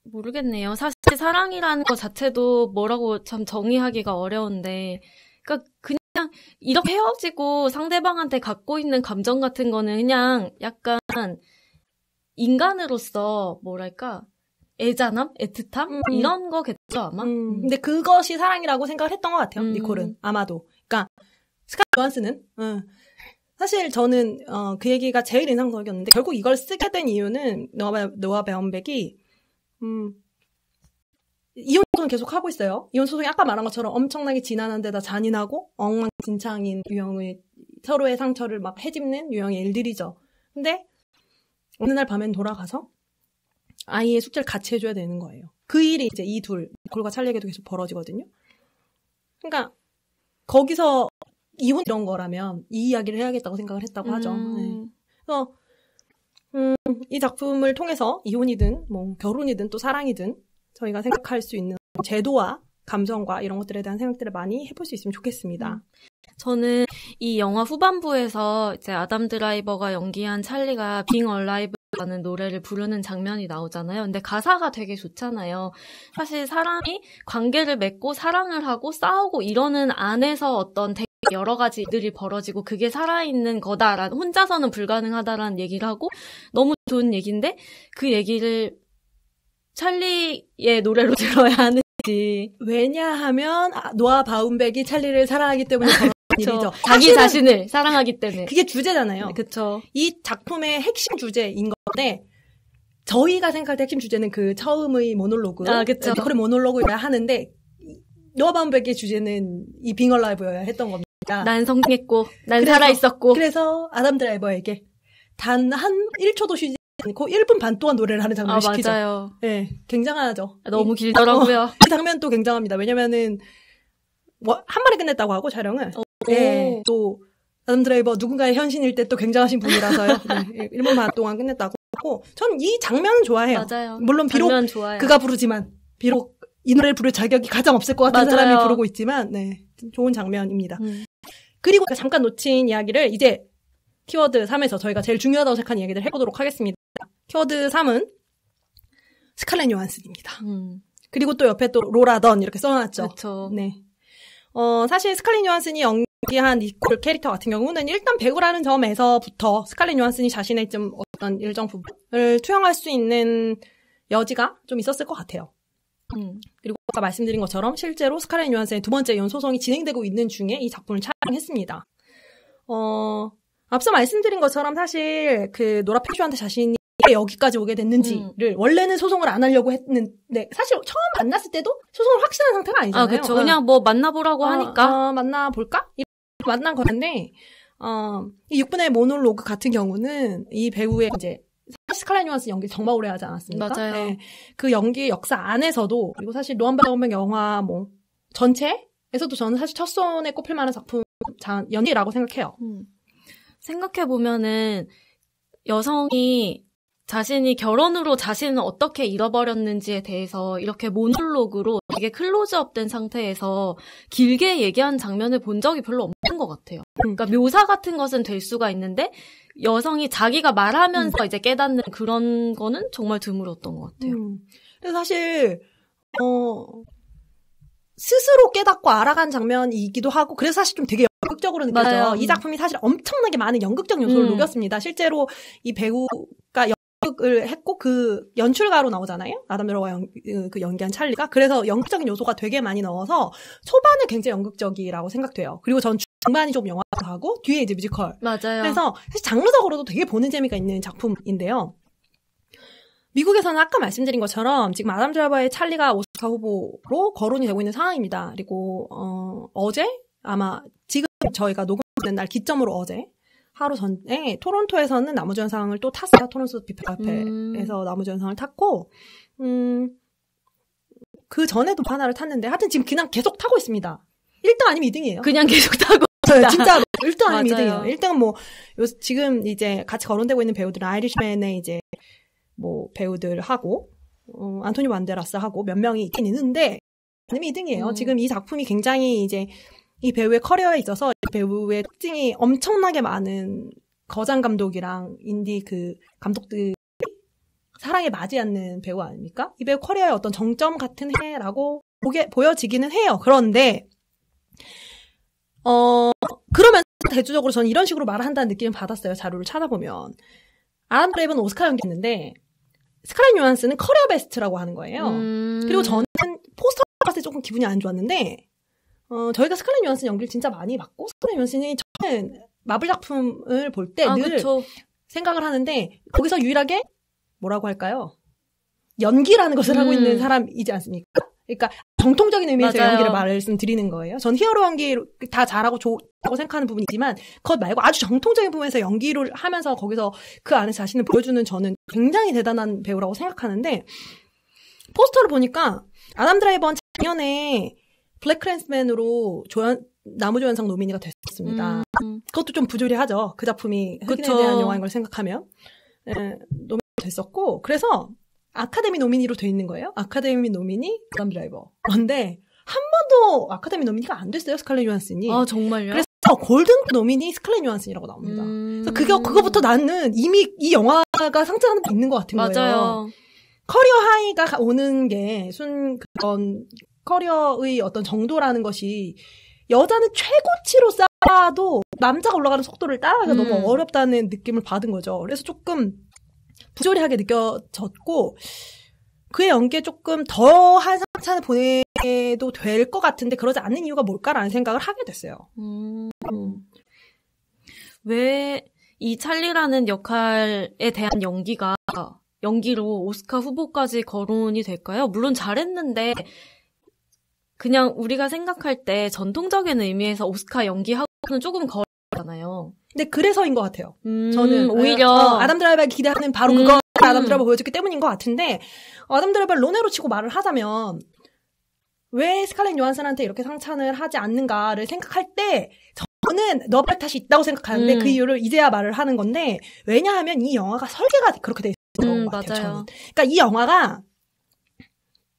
모르겠네요. 사실 사랑이라는 것 자체도 뭐라고 참 정의하기가 어려운데, 그러니까 그냥 이렇게 헤어지고 상대방한테 갖고 있는 감정 같은 거는 그냥 약간 인간으로서 뭐랄까 애잔함, 애틋함 이런 거겠죠 아마. 근데 그것이 사랑이라고 생각을 했던 것 같아요. 니콜은 아마도. 그러니까 스칼렛 요한슨은 사실 저는 그 얘기가 제일 인상적이었는데 결국 이걸 쓰게 된 이유는 노아 베언백이 이혼 소송 계속 하고 있어요. 이혼 소송이 아까 말한 것처럼 엄청나게 지난한 데다 잔인하고 엉망진창인 유형의 서로의 상처를 막 헤집는 유형의 일들이죠. 근데 어느 날 밤엔 돌아가서 아이의 숙제를 같이 해줘야 되는 거예요. 그 일이 이제 이 둘, 니콜과 찰리에게도 계속 벌어지거든요. 그러니까 거기서 이혼 이런 거라면 이 이야기를 해야겠다고 생각을 했다고 하죠. 네. 그래서 이 작품을 통해서 이혼이든 뭐 결혼이든 또 사랑이든 저희가 생각할 수 있는 제도와 감정과 이런 것들에 대한 생각들을 많이 해볼 수 있으면 좋겠습니다. 저는 이 영화 후반부에서 이제 아담 드라이버가 연기한 찰리가 Being Alive라는 노래를 부르는 장면이 나오잖아요. 근데 가사가 되게 좋잖아요. 사실 사람이 관계를 맺고 사랑을 하고 싸우고 이러는 안에서 어떤 되게 여러 가지 일들이 벌어지고 그게 살아있는 거다라는, 혼자서는 불가능하다라는 얘기를 하고 너무 좋은 얘기인데 그 얘기를 찰리의 노래로 들어야 하는지. 왜냐하면 노아 바움백이 찰리를 사랑하기 때문에 그런 일이죠. 자기 자신을 사랑하기 때문에. 그게 주제잖아요. 그쵸. 이 작품의 핵심 주제인 건데 저희가 생각할 때 핵심 주제는 그 처음의 모놀로그, 그쵸. 니콜의 모놀로그여야 하는데 노아 바움백의 주제는 이 빙 얼라이브여야 했던 겁니다. 난 성공했고, 난 살아있었고. 그래서 아담 드라이버에게 단 한 1초도 쉬지 않고 1분 반 동안 노래를 하는 장면을 시키죠. 맞아요. 네, 굉장하죠. 너무 길더라고요. 이 장면도 굉장합니다. 왜냐면은 한 번에 끝냈다고 하고 촬영을. 네, 또 아담 드라이버 누군가의 현신일 때 또 굉장하신 분이라서요. 네, 1분 반 동안 끝냈다고 하고 저는 이 장면은 좋아해요. 맞아요. 물론 비록 좋아요. 그가 부르지만 비록 이 노래를 부를 자격이 가장 없을 것 같은 맞아요. 사람이 부르고 있지만 네, 좋은 장면입니다. 그리고 잠깐 놓친 이야기를 이제 키워드 3에서 저희가 제일 중요하다고 생각하는 이야기를 해보도록 하겠습니다. 키워드 3은 스칼렛 요한슨입니다. 그리고 또 옆에 또 로라 던 이렇게 써놨죠. 그렇죠. 네. 사실 스칼렛 요한슨이 연기한 니콜 캐릭터 같은 경우는 일단 배우라는 점에서부터 스칼렛 요한슨이 자신의 좀 어떤 일정 부분을 투영할 수 있는 여지가 좀 있었을 것 같아요. 그리고 아까 말씀드린 것처럼 실제로 스칼렛 요한슨의 두 번째 이혼 소송이 진행되고 있는 중에 이 작품을 촬영했습니다. 앞서 말씀드린 것처럼 사실 그 노라 패쇼한테 자신이 왜 여기까지 오게 됐는지를 원래는 소송을 안 하려고 했는데 사실 처음 만났을 때도 소송을 확신한 상태가 아니잖아요. 그렇죠. 그냥 뭐 만나보라고 하니까 만나볼까? 이렇게 만난 건데 이 6분의 모놀로그 같은 경우는 이 배우의 이제 스칼렛 요한슨 연기 정말 오래 하지 않았습니까? 맞아요. 네. 그 연기 역사 안에서도 그리고 사실 노아 바움백 영화 뭐 전체에서도 저는 사실 첫 손에 꼽힐 만한 작품 연기라고 생각해요. 생각해보면은 여성이 자신이 결혼으로 자신을 어떻게 잃어버렸는지에 대해서 이렇게 모놀로그로 되게 클로즈업된 상태에서 길게 얘기한 장면을 본 적이 별로 없는 것 같아요. 그러니까 묘사 같은 것은 될 수가 있는데 여성이 자기가 말하면서 이제 깨닫는 그런 거는 정말 드물었던 것 같아요. 그래서 사실 스스로 깨닫고 알아간 장면이기도 하고 그래서 사실 좀 되게 연극적으로 느껴져요. 맞아요. 이 작품이 사실 엄청나게 많은 연극적 요소를 녹였습니다. 실제로 이 배우가 연극을 했고 그 연출가로 나오잖아요. 아담 드라이버가 그 연기한 찰리가. 그래서 연극적인 요소가 되게 많이 넣어서 초반에 굉장히 연극적이라고 생각돼요. 그리고 전 중반이 좀 영화로 하고 뒤에 이제 뮤지컬. 맞아요. 그래서 사실 장르적으로도 되게 보는 재미가 있는 작품인데요. 미국에서는 아까 말씀드린 것처럼 지금 아담 드라이버의 찰리가 오스카 후보로 거론이 되고 있는 상황입니다. 그리고 어제 아마 지금 저희가 녹음하는 날 기점으로 어제 하루 전에 토론토에서는 나무주연상을 또 탔어요. 토론토 비페에서 나무주연상을 탔고 그 전에도 하나를 탔는데 하여튼 지금 그냥 계속 타고 있습니다. 1등 아니면 2등이에요. 그냥 계속 타고 진짜 1등 아니면 2등이에요. 1등은 뭐 지금 이제 같이 거론되고 있는 배우들은 아이리시맨의 이제 뭐 배우들 하고 안토니 반데라스 하고 몇 명이 있긴 있는데 아니면 2등이에요. 지금 이 작품이 굉장히 이제 이 배우의 커리어에 있어서 이 배우의 특징이 엄청나게 많은 거장 감독이랑 인디 그 감독들이 사랑에 맞지 않는 배우 아닙니까? 이 배우 커리어의 어떤 정점 같은 해라고 보여지기는 해요. 그런데 그러면서 대조적으로 저는 이런 식으로 말을 한다는 느낌을 받았어요. 자료를 찾아보면 아담 드라이버는 오스카 연기했는데 스칼렛 요한슨은 커리어 베스트라고 하는 거예요. 그리고 저는 포스터 봤을 때 조금 기분이 안 좋았는데 저희가 스칼렛 요한슨 연기를 진짜 많이 봤고 스칼렛 요한슨이 저는 마블 작품을 볼 때 늘 생각을 하는데 거기서 유일하게 뭐라고 할까요? 연기라는 것을 하고 있는 사람이지 않습니까? 그러니까 정통적인 의미에서 연기를 말씀드리는 거예요. 전 히어로 연기 다 잘하고 좋다고 생각하는 부분이 있지만 그것 말고 아주 정통적인 부분에서 연기를 하면서 거기서 그 안에 자신을 보여주는 저는 굉장히 대단한 배우라고 생각하는데 포스터를 보니까 아담 드라이버는 작년에 블랙 클랜스맨으로 나무조연상 노미니가 됐습니다. 그것도 좀 부조리하죠. 그 작품이 흑인에 대한 영화인 걸 생각하면 노미니가 됐었고 그래서 아카데미 노미니로 돼 있는 거예요. 아카데미 노미니 아담 드라이버. 그런데 한 번도 아카데미 노미니가 안 됐어요. 스칼렛 요한슨이. 아 정말요? 그래서 골든 노미니 스칼렛 요한슨이라고 나옵니다. 그래서 그거부터 나는 이미 이 영화가 상징하는 게 있는 것 같은 거예요. 맞아요. 커리어 하이가 오는 게 그런 커리어의 어떤 정도라는 것이 여자는 최고치로 쌓아도 남자가 올라가는 속도를 따라가기가 너무 어렵다는 느낌을 받은 거죠. 그래서 조금 부조리하게 느껴졌고 그의 연기에 조금 더한 상처를 보내도 될 것 같은데 그러지 않는 이유가 뭘까라는 생각을 하게 됐어요. 왜 이 찰리라는 역할에 대한 연기로 오스카 후보까지 거론이 될까요? 물론 잘했는데 그냥 우리가 생각할 때 전통적인 의미에서 오스카 연기하고는 조금 거리잖아요. 근데 그래서인 것 같아요. 저는 오히려 아담 드라이버가 기대하는 바로 그거 아담 드라이버 보여줬기 때문인 것 같은데 아담 드라이버를 논외로 치고 말을 하자면 왜 스칼렛 요한슨한테 이렇게 상찬을 하지 않는가를 생각할 때 저는 너발 탓이 있다고 생각하는데 그 이유를 이제야 말을 하는 건데 왜냐하면 이 영화가 설계가 그렇게 돼 있는 것 같아요. 저는. 그러니까 이 영화가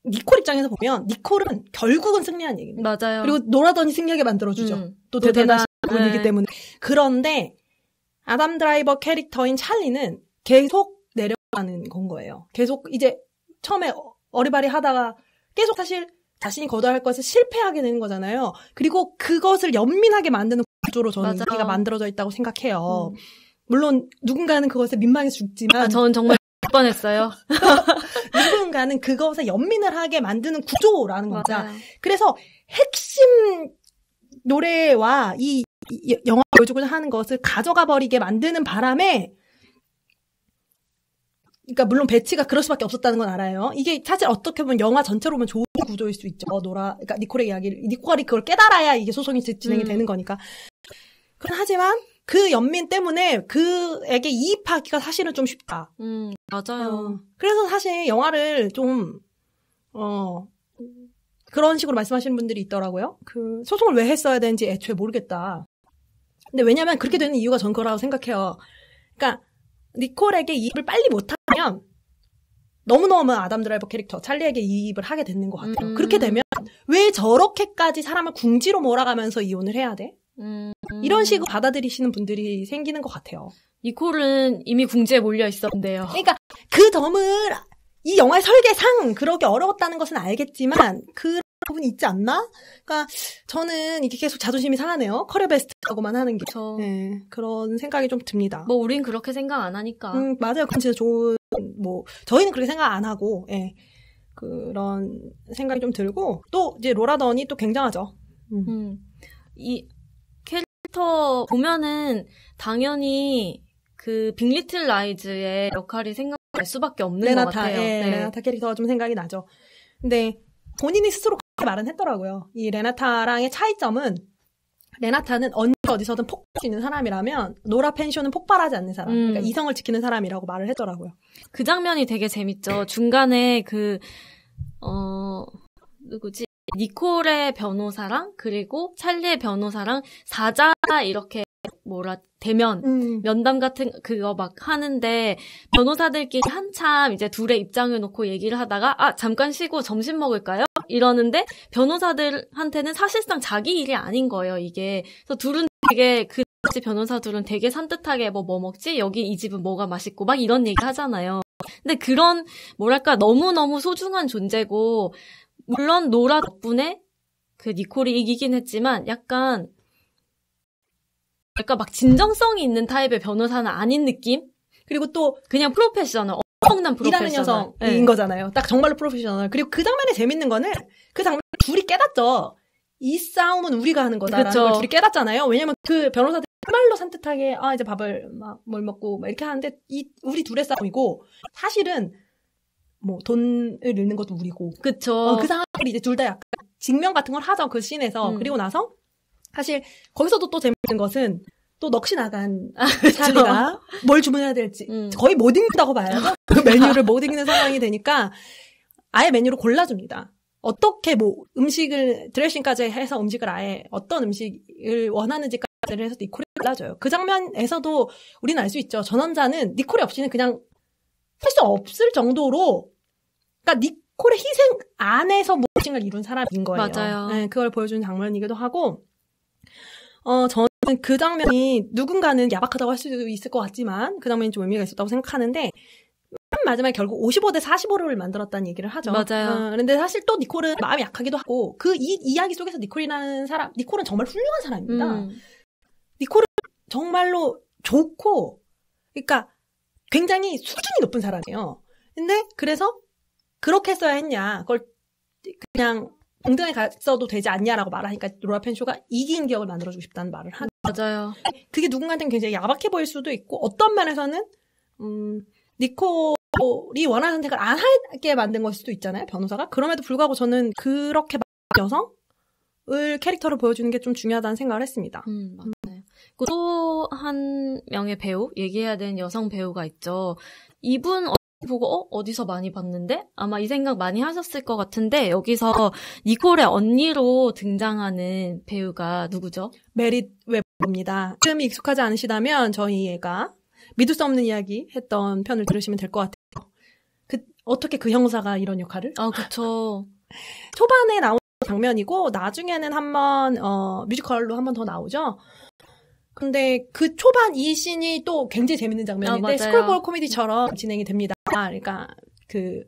니콜 입장에서 보면 니콜은 결국은 승리한 얘기입니다. 맞아요. 그리고 노라더니 승리하게 만들어주죠. 또 대단하신 분이기 때문에. 그런데 아담 드라이버 캐릭터인 찰리는 계속 내려가는 건 거예요. 계속 이제 처음에 어리바리 하다가 계속 사실 자신이 거둬야 할 것을 실패하게 되는 거잖아요. 그리고 그것을 연민하게 만드는 구조로 저는 이게 만들어져 있다고 생각해요. 물론 누군가는 그것에 민망해서 죽지만 저는 정말 뻔했어요. 누군가는 그것에 연민을 하게 만드는 구조라는 겁니다. 그래서 핵심 노래와 이 영화 보여주고자 하는 것을 가져가 버리게 만드는 바람에 그러니까 물론 배치가 그럴 수밖에 없었다는 건 알아요. 이게 사실 어떻게 보면 영화 전체로 보면 좋은 구조일 수 있죠. 그러니까 니콜의 이야기를 니콜이 그걸 깨달아야 이게 소송이 진행이 되는 거니까. 하지만 그 연민 때문에 그에게 이입하기가 사실은 좀 쉽다. 맞아요. 그래서 사실 영화를 좀 그런 식으로 말씀하시는 분들이 있더라고요. 그 소송을 왜 했어야 되는지 애초에 모르겠다. 근데 왜냐면 그렇게 되는 이유가 전 그거라고 생각해요. 그러니까 니콜에게 이입을 빨리 못하면 너무너무 아담 드라이버 캐릭터 찰리에게 이입을 하게 되는 것 같아요. 그렇게 되면 왜 저렇게까지 사람을 궁지로 몰아가면서 이혼을 해야 돼? 이런 식으로 받아들이시는 분들이 생기는 것 같아요. 니콜은 이미 궁지에 몰려 있었는데요. 그러니까 그 점을 이 영화의 설계상 그렇게 어려웠다는 것은 알겠지만 그런 부분이 있지 않나? 그러니까 저는 이게 계속 자존심이 상하네요. 커리어 베스트라고만 하는 게. 네, 그런 생각이 좀 듭니다. 뭐 우린 그렇게 생각 안 하니까. 맞아요. 그건 진짜 좋은 저희는 그렇게 생각 안 하고 그런 생각이 좀 들고 또 이제 로라 던이 또 굉장하죠. 이 캐릭터 보면은 당연히 그 빅리틀 라이즈의 역할이 생각날 수밖에 없는 것 같아요. 레나타 캐릭터가 좀 생각이 나죠. 근데 본인이 스스로 그렇게 말은 했더라고요. 이 레나타랑의 차이점은 레나타는 언제 어디서든 폭발할 수 있는 사람이라면 노라 펜쇼는 폭발하지 않는 사람. 그러니까 이성을 지키는 사람이라고 말을 했더라고요. 그 장면이 되게 재밌죠. 중간에 누구지? 니콜의 변호사랑 그리고 찰리의 변호사랑 사자 이렇게 대면 면담 같은 그거 막 하는데 변호사들끼리 한참 이제 둘의 입장을 놓고 얘기를 하다가 잠깐 쉬고 점심 먹을까요? 이러는데 변호사들한테는 사실상 자기 일이 아닌 거예요, 이게. 그래서 둘은 되게 변호사 둘은 되게 산뜻하게 뭐 먹지? 여기 이 집은 뭐가 맛있고 막 이런 얘기 하잖아요. 근데 그런 너무너무 소중한 존재고 물론 노라 덕분에 그 니콜이 이기긴 했지만 약간 막 진정성이 있는 타입의 변호사는 아닌 느낌? 그리고 또 그냥 프로페셔널, 엄청난 프로페셔널. 일하는 여성인 거잖아요. 딱 정말로 프로페셔널. 그리고 그 장면에 재밌는 거는 그 장면에 둘이 깨닫죠. 이 싸움은 우리가 하는 거다라는 걸 둘이 깨닫잖아요. 왜냐면 그 변호사들이 정말로 산뜻하게 이제 밥을 뭘 먹고 이렇게 하는데 우리 둘의 싸움이고 사실은 돈을 잃는 것도 우리고. 그쵸. 그 상황을 이제 둘 다 약간 직면 같은 걸 하죠. 그 씬에서. 그리고 나서 사실 거기서도 또 재밌는 것은 또 넋이 나간 찰리가 뭘 주문해야 될지 거의 못 읽는다고 봐야죠. 그 메뉴를 못 읽는 상황이 되니까 아예 메뉴를 골라줍니다. 어떻게 음식을 드레싱까지 해서 음식을 아예 어떤 음식을 원하는지까지를 해서 니콜이 골라줘요. 그 장면에서도 우리는 알 수 있죠. 전원자는 니콜이 없이는 그냥 할 수 없을 정도로 그러니까 니콜의 희생 안에서 무엇인가를 이룬 사람인 거예요. 맞아요. 네, 그걸 보여주는 장면이기도 하고 저는 그 장면이 누군가는 야박하다고 할 수도 있을 것 같지만 그 장면이 좀 의미가 있었다고 생각하는데 맨 마지막에 결국 55대 45를 만들었다는 얘기를 하죠. 맞아요. 그런데 사실 또 니콜은 마음이 약하기도 하고 그 이야기 속에서 니콜은 정말 훌륭한 사람입니다. 니콜은 정말로 좋고 그러니까 굉장히 수준이 높은 사람이에요. 근데 그래서 그렇게 써야 했냐. 그걸 그냥 동등하게 갔어도 되지 않냐라고 말하니까 로라 펜쇼가 이긴 기억을 만들어주고 싶다는 말을 하는. 맞아요. 그게 누군가한테는 굉장히 야박해 보일 수도 있고 어떤 면에서는 니콜이 원하는 선택을 안 하게 만든 것일 수도 있잖아요. 변호사가. 그럼에도 불구하고 저는 그렇게 여성을 캐릭터를 보여주는 게 좀 중요하다는 생각을 했습니다. 맞아요. 또 한 명의 배우, 얘기해야 되는 여성 배우가 있죠. 이분 보고 어디서 많이 봤는데? 아마 이 생각 많이 하셨을 것 같은데 여기서 니콜의 언니로 등장하는 배우가 누구죠? 메릿 웨버입니다. 이름이 익숙하지 않으시다면 저희 애가 믿을 수 없는 이야기 했던 편을 들으시면 될 것 같아요. 어떻게 그 형사가 이런 역할을? 그쵸. 초반에 나오는 장면이고 나중에는 한번 뮤지컬로 한 번 더 나오죠. 근데 그 초반 이 씬이 또 굉장히 재밌는 장면인데 스크롤볼 코미디처럼 진행이 됩니다. 그러니까 그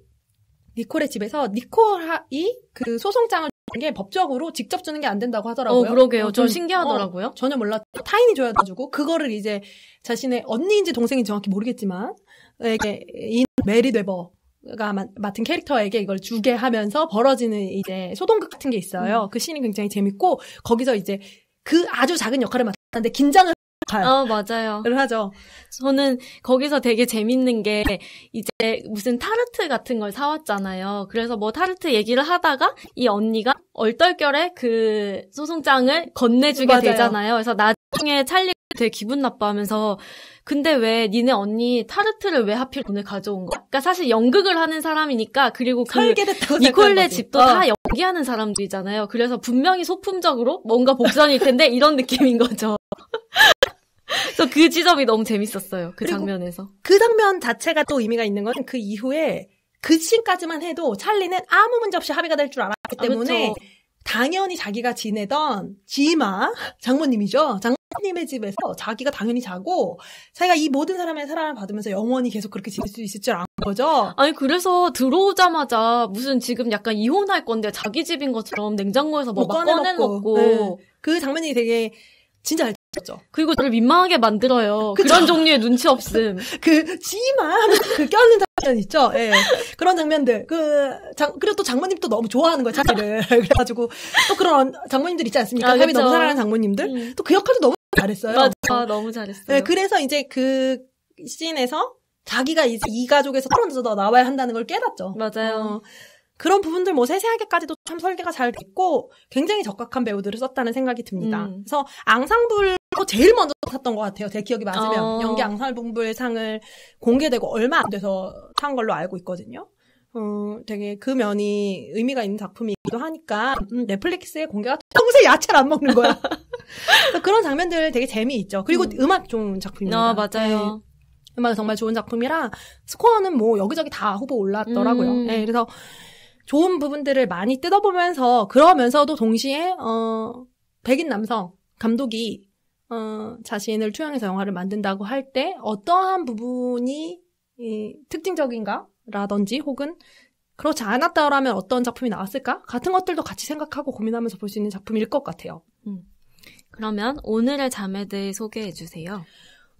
니콜의 집에서 니콜이 그 소송장을 주는 게 법적으로 직접 주는 게 안 된다고 하더라고요. 그러게요. 좀 신기하더라고요. 전혀 몰랐죠. 타인이 줘가지고 그거를 이제 자신의 언니인지 동생인지 정확히 모르겠지만 이 메리 웨버가 맡은 캐릭터에게 이걸 주게 하면서 벌어지는 이제 소동극 같은 게 있어요. 그 씬이 굉장히 재밌고 거기서 이제 그 아주 작은 역할을 맡았는데 긴장을 맞아요. 하죠. 저는 거기서 되게 재밌는 게 이제 무슨 타르트 같은 걸 사왔잖아요. 그래서 뭐 타르트 얘기를 하다가 이 언니가 얼떨결에 그 소송장을 건네주게 맞아요. 되잖아요. 그래서 나중에 찰리가 되게 기분 나빠하면서 근데 왜 니네 언니 타르트를 왜 하필 오늘 가져온 거야? 그러니까 사실 연극을 하는 사람이니까 그리고 그 니콜의 집도 다 연기하는 사람들이잖아요. 그래서 분명히 소품적으로 뭔가 복선일 텐데 이런 느낌인 거죠. 그래서 그 지점이 너무 재밌었어요. 그 장면에서. 그 장면 자체가 또 의미가 있는 건 그 이후에 그 씬까지만 해도 찰리는 아무 문제 없이 합의가 될 줄 알았기 때문에 그렇죠. 당연히 자기가 지내던 지마 장모님이죠. 장모님의 집에서 자기가 당연히 자고 자기가 이 모든 사람의 사랑을 받으면서 영원히 계속 그렇게 지낼 수 있을 줄 아는 거죠. 아니 그래서 들어오자마자 무슨 지금 약간 이혼할 건데 자기 집인 것처럼 냉장고에서 뭐 막 꺼내놓고 네. 그 장면이 되게 진짜 잘 찍었죠. 그리고 저를 민망하게 만들어요. 그쵸? 그런 종류의 눈치 없음. 그 지마 그 껴는 장면 있죠. 예. 그런 장면들. 그리고 또 장모님 또 너무 좋아하는 거예요, 자기를. 그래가지고 또 그런 장모님들 있지 않습니까? 삶이 너무 사랑하는 장모님들. 또 그 역할도 너무 잘했어요. 맞아, 너무 잘했어요. 네, 그래서 이제 그 씬에서 자기가 이제 이 가족에서 떨어져서 나와야 한다는 걸 깨닫죠. 맞아요. 그런 부분들 뭐 세세하게까지도 참 설계가 잘 됐고 굉장히 적합한 배우들을 썼다는 생각이 듭니다. 그래서 앙상블로 제일 먼저 탔던 것 같아요. 제 기억이 맞으면. 연기 앙상블 상을 공개되고 얼마 안 돼서 탄 걸로 알고 있거든요. 되게 그 면이 의미가 있는 작품이기도 하니까 넷플릭스에 공개가 평소에 야채를 안 먹는 거야. 그런 장면들 되게 재미있죠. 그리고 음악 좋은 작품입니다. 맞아요. 네. 음악이 정말 좋은 작품이라 스코어는 뭐 여기저기 다 후보 올랐더라고요. 네, 그래서 좋은 부분들을 많이 뜯어보면서 그러면서도 동시에 백인 남성 감독이 자신을 투영해서 영화를 만든다고 할 때 어떠한 부분이 특징적인가라든지 혹은 그렇지 않았다라면 어떤 작품이 나왔을까? 같은 것들도 같이 생각하고 고민하면서 볼 수 있는 작품일 것 같아요. 그러면 오늘의 자매들 소개해 주세요.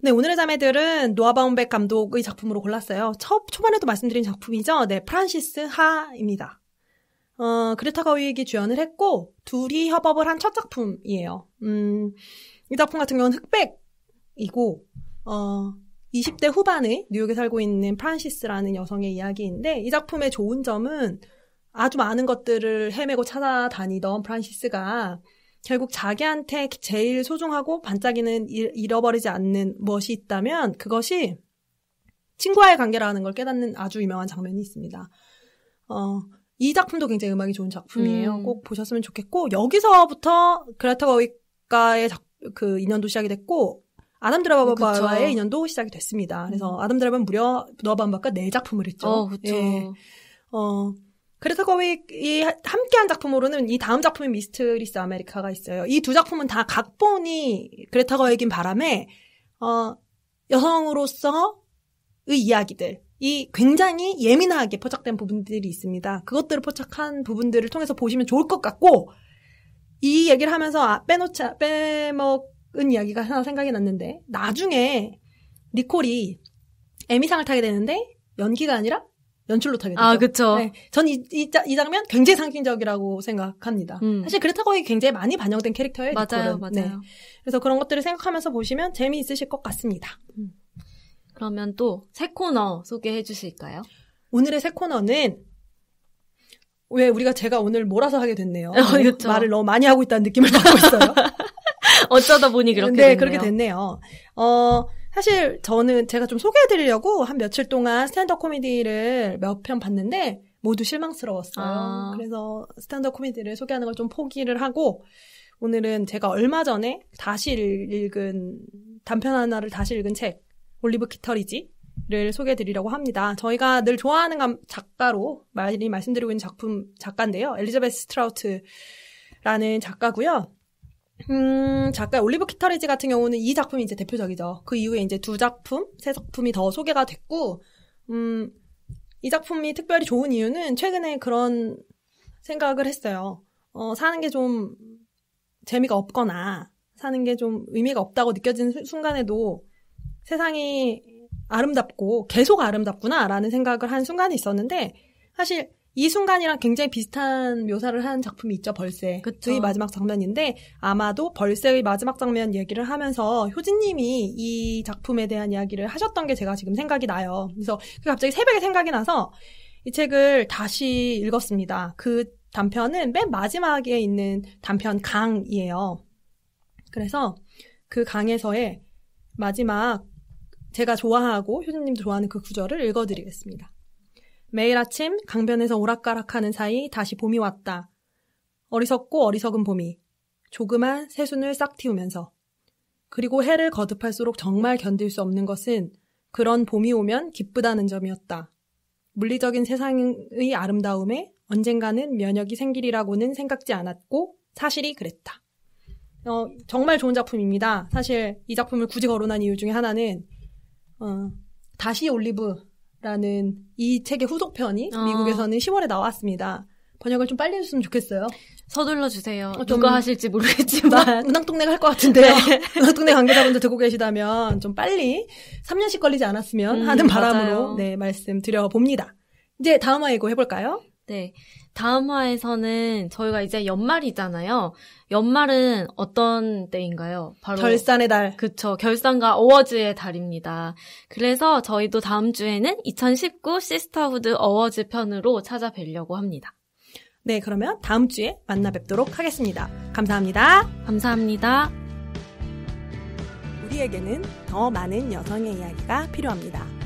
네, 오늘의 자매들은 노아 바움백 감독의 작품으로 골랐어요. 초반에도 말씀드린 작품이죠. 네, 프란시스 하입니다. 그레타 거윅이 주연을 했고 둘이 협업을 한 첫 작품이에요. 이 작품 같은 경우는 흑백이고 20대 후반에 뉴욕에 살고 있는 프란시스라는 여성의 이야기인데 이 작품의 좋은 점은 아주 많은 것들을 헤매고 찾아다니던 프란시스가 결국 자기한테 제일 소중하고 반짝이는 잃어버리지 않는 무엇이 있다면 그것이 친구와의 관계라는 걸 깨닫는 아주 유명한 장면이 있습니다. 이 작품도 굉장히 음악이 좋은 작품이에요. 꼭 보셨으면 좋겠고 여기서부터 그레타 거윅과의 그 인연도 시작이 됐고 아담 드라이버와의 인연도 시작이 됐습니다. 그래서 아담 드라이버는 무려 노아 바움백과 4작품을 했죠. 그렇죠. 예. 그레타 거윅이 함께한 작품으로는 이 다음 작품인 미스트리스 아메리카가 있어요. 이 두 작품은 다 각본이 그레타 거윅인 바람에 여성으로서의 이야기들 이 굉장히 예민하게 포착된 부분들이 있습니다. 그것들을 포착한 부분들을 통해서 보시면 좋을 것 같고 이 얘기를 하면서 빼먹은 이야기가 하나 생각이 났는데 나중에 니콜이 에미상을 타게 되는데 연기가 아니라 연출로 타게 되죠. 아, 그쵸. 네. 전 이 장면 굉장히 상징적이라고 생각합니다. 사실 그레타 거기 굉장히 많이 반영된 캐릭터예요. 맞아요, 니콜은. 맞아요. 네. 그래서 그런 것들을 생각하면서 보시면 재미있으실 것 같습니다. 그러면 또 새 코너 소개해 주실까요? 오늘의 새 코너는 왜 제가 오늘 몰아서 하게 됐네요. 그렇죠. 말을 너무 많이 하고 있다는 느낌을 받고 있어요. 어쩌다 보니 그렇게 네, 됐네요. 그렇게 됐네요. 사실 제가 좀 소개해드리려고 한 며칠 동안 스탠드업 코미디를 몇 편 봤는데 모두 실망스러웠어요. 그래서 스탠드업 코미디를 소개하는 걸 좀 포기를 하고 오늘은 제가 얼마 전에 다시 읽은 단편 하나를 다시 읽은 책 올리브 키터리지를 소개해드리려고 합니다. 저희가 늘 좋아하는 작가로 많이 말씀드리고 있는 작가인데요. 엘리자베스 스트라우트라는 작가고요. 작가 올리브 키터리지 같은 경우는 이 작품이 이제 대표적이죠. 그 이후에 이제 3작품이 더 소개가 됐고, 이 작품이 특별히 좋은 이유는 최근에 그런 생각을 했어요. 사는 게 좀 재미가 없거나, 사는 게 좀 의미가 없다고 느껴지는 순간에도 세상이 아름답고 계속 아름답구나라는 생각을 한 순간이 있었는데, 사실 이 순간이랑 굉장히 비슷한 묘사를 한 작품이 있죠. 벌새의 마지막 장면인데 아마도 벌새의 마지막 장면 얘기를 하면서 효진님이 이 작품에 대한 이야기를 하셨던 게 제가 지금 생각이 나요. 그래서 갑자기 새벽에 생각이 나서 이 책을 다시 읽었습니다. 그 단편은 맨 마지막에 있는 단편 강이에요. 그래서 그 강에서의 마지막 제가 좋아하고 효진님도 좋아하는 그 구절을 읽어드리겠습니다. 매일 아침 강변에서 오락가락하는 사이 다시 봄이 왔다. 어리석고 어리석은 봄이 조그만 새순을 싹 틔우면서 그리고 해를 거듭할수록 정말 견딜 수 없는 것은 그런 봄이 오면 기쁘다는 점이었다. 물리적인 세상의 아름다움에 언젠가는 면역이 생기리라고는 생각지 않았고 사실이 그랬다. 정말 좋은 작품입니다. 사실 이 작품을 굳이 거론한 이유 중에 하나는 다시 올리브 라는 이 책의 후속편이 미국에서는 10월에 나왔습니다. 번역을 좀 빨리 해줬으면 좋겠어요. 서둘러 주세요. 누가 하실지 모르겠지만. 운항동네가 할 것 같은데요. 네. 운항동네 관계자분들 듣고 계시다면 좀 빨리 3년씩 걸리지 않았으면 하는 바람으로 네, 말씀드려봅니다. 이제 다음 화 예고 해볼까요? 네. 다음 화에서는 저희가 이제 연말이잖아요. 연말은 어떤 때인가요? 바로 결산의 달. 그쵸. 결산과 어워즈의 달입니다. 그래서 저희도 다음 주에는 2019 시스터후드 어워즈 편으로 찾아뵈려고 합니다. 네, 그러면 다음 주에 만나 뵙도록 하겠습니다. 감사합니다. 감사합니다. 우리에게는 더 많은 여성의 이야기가 필요합니다.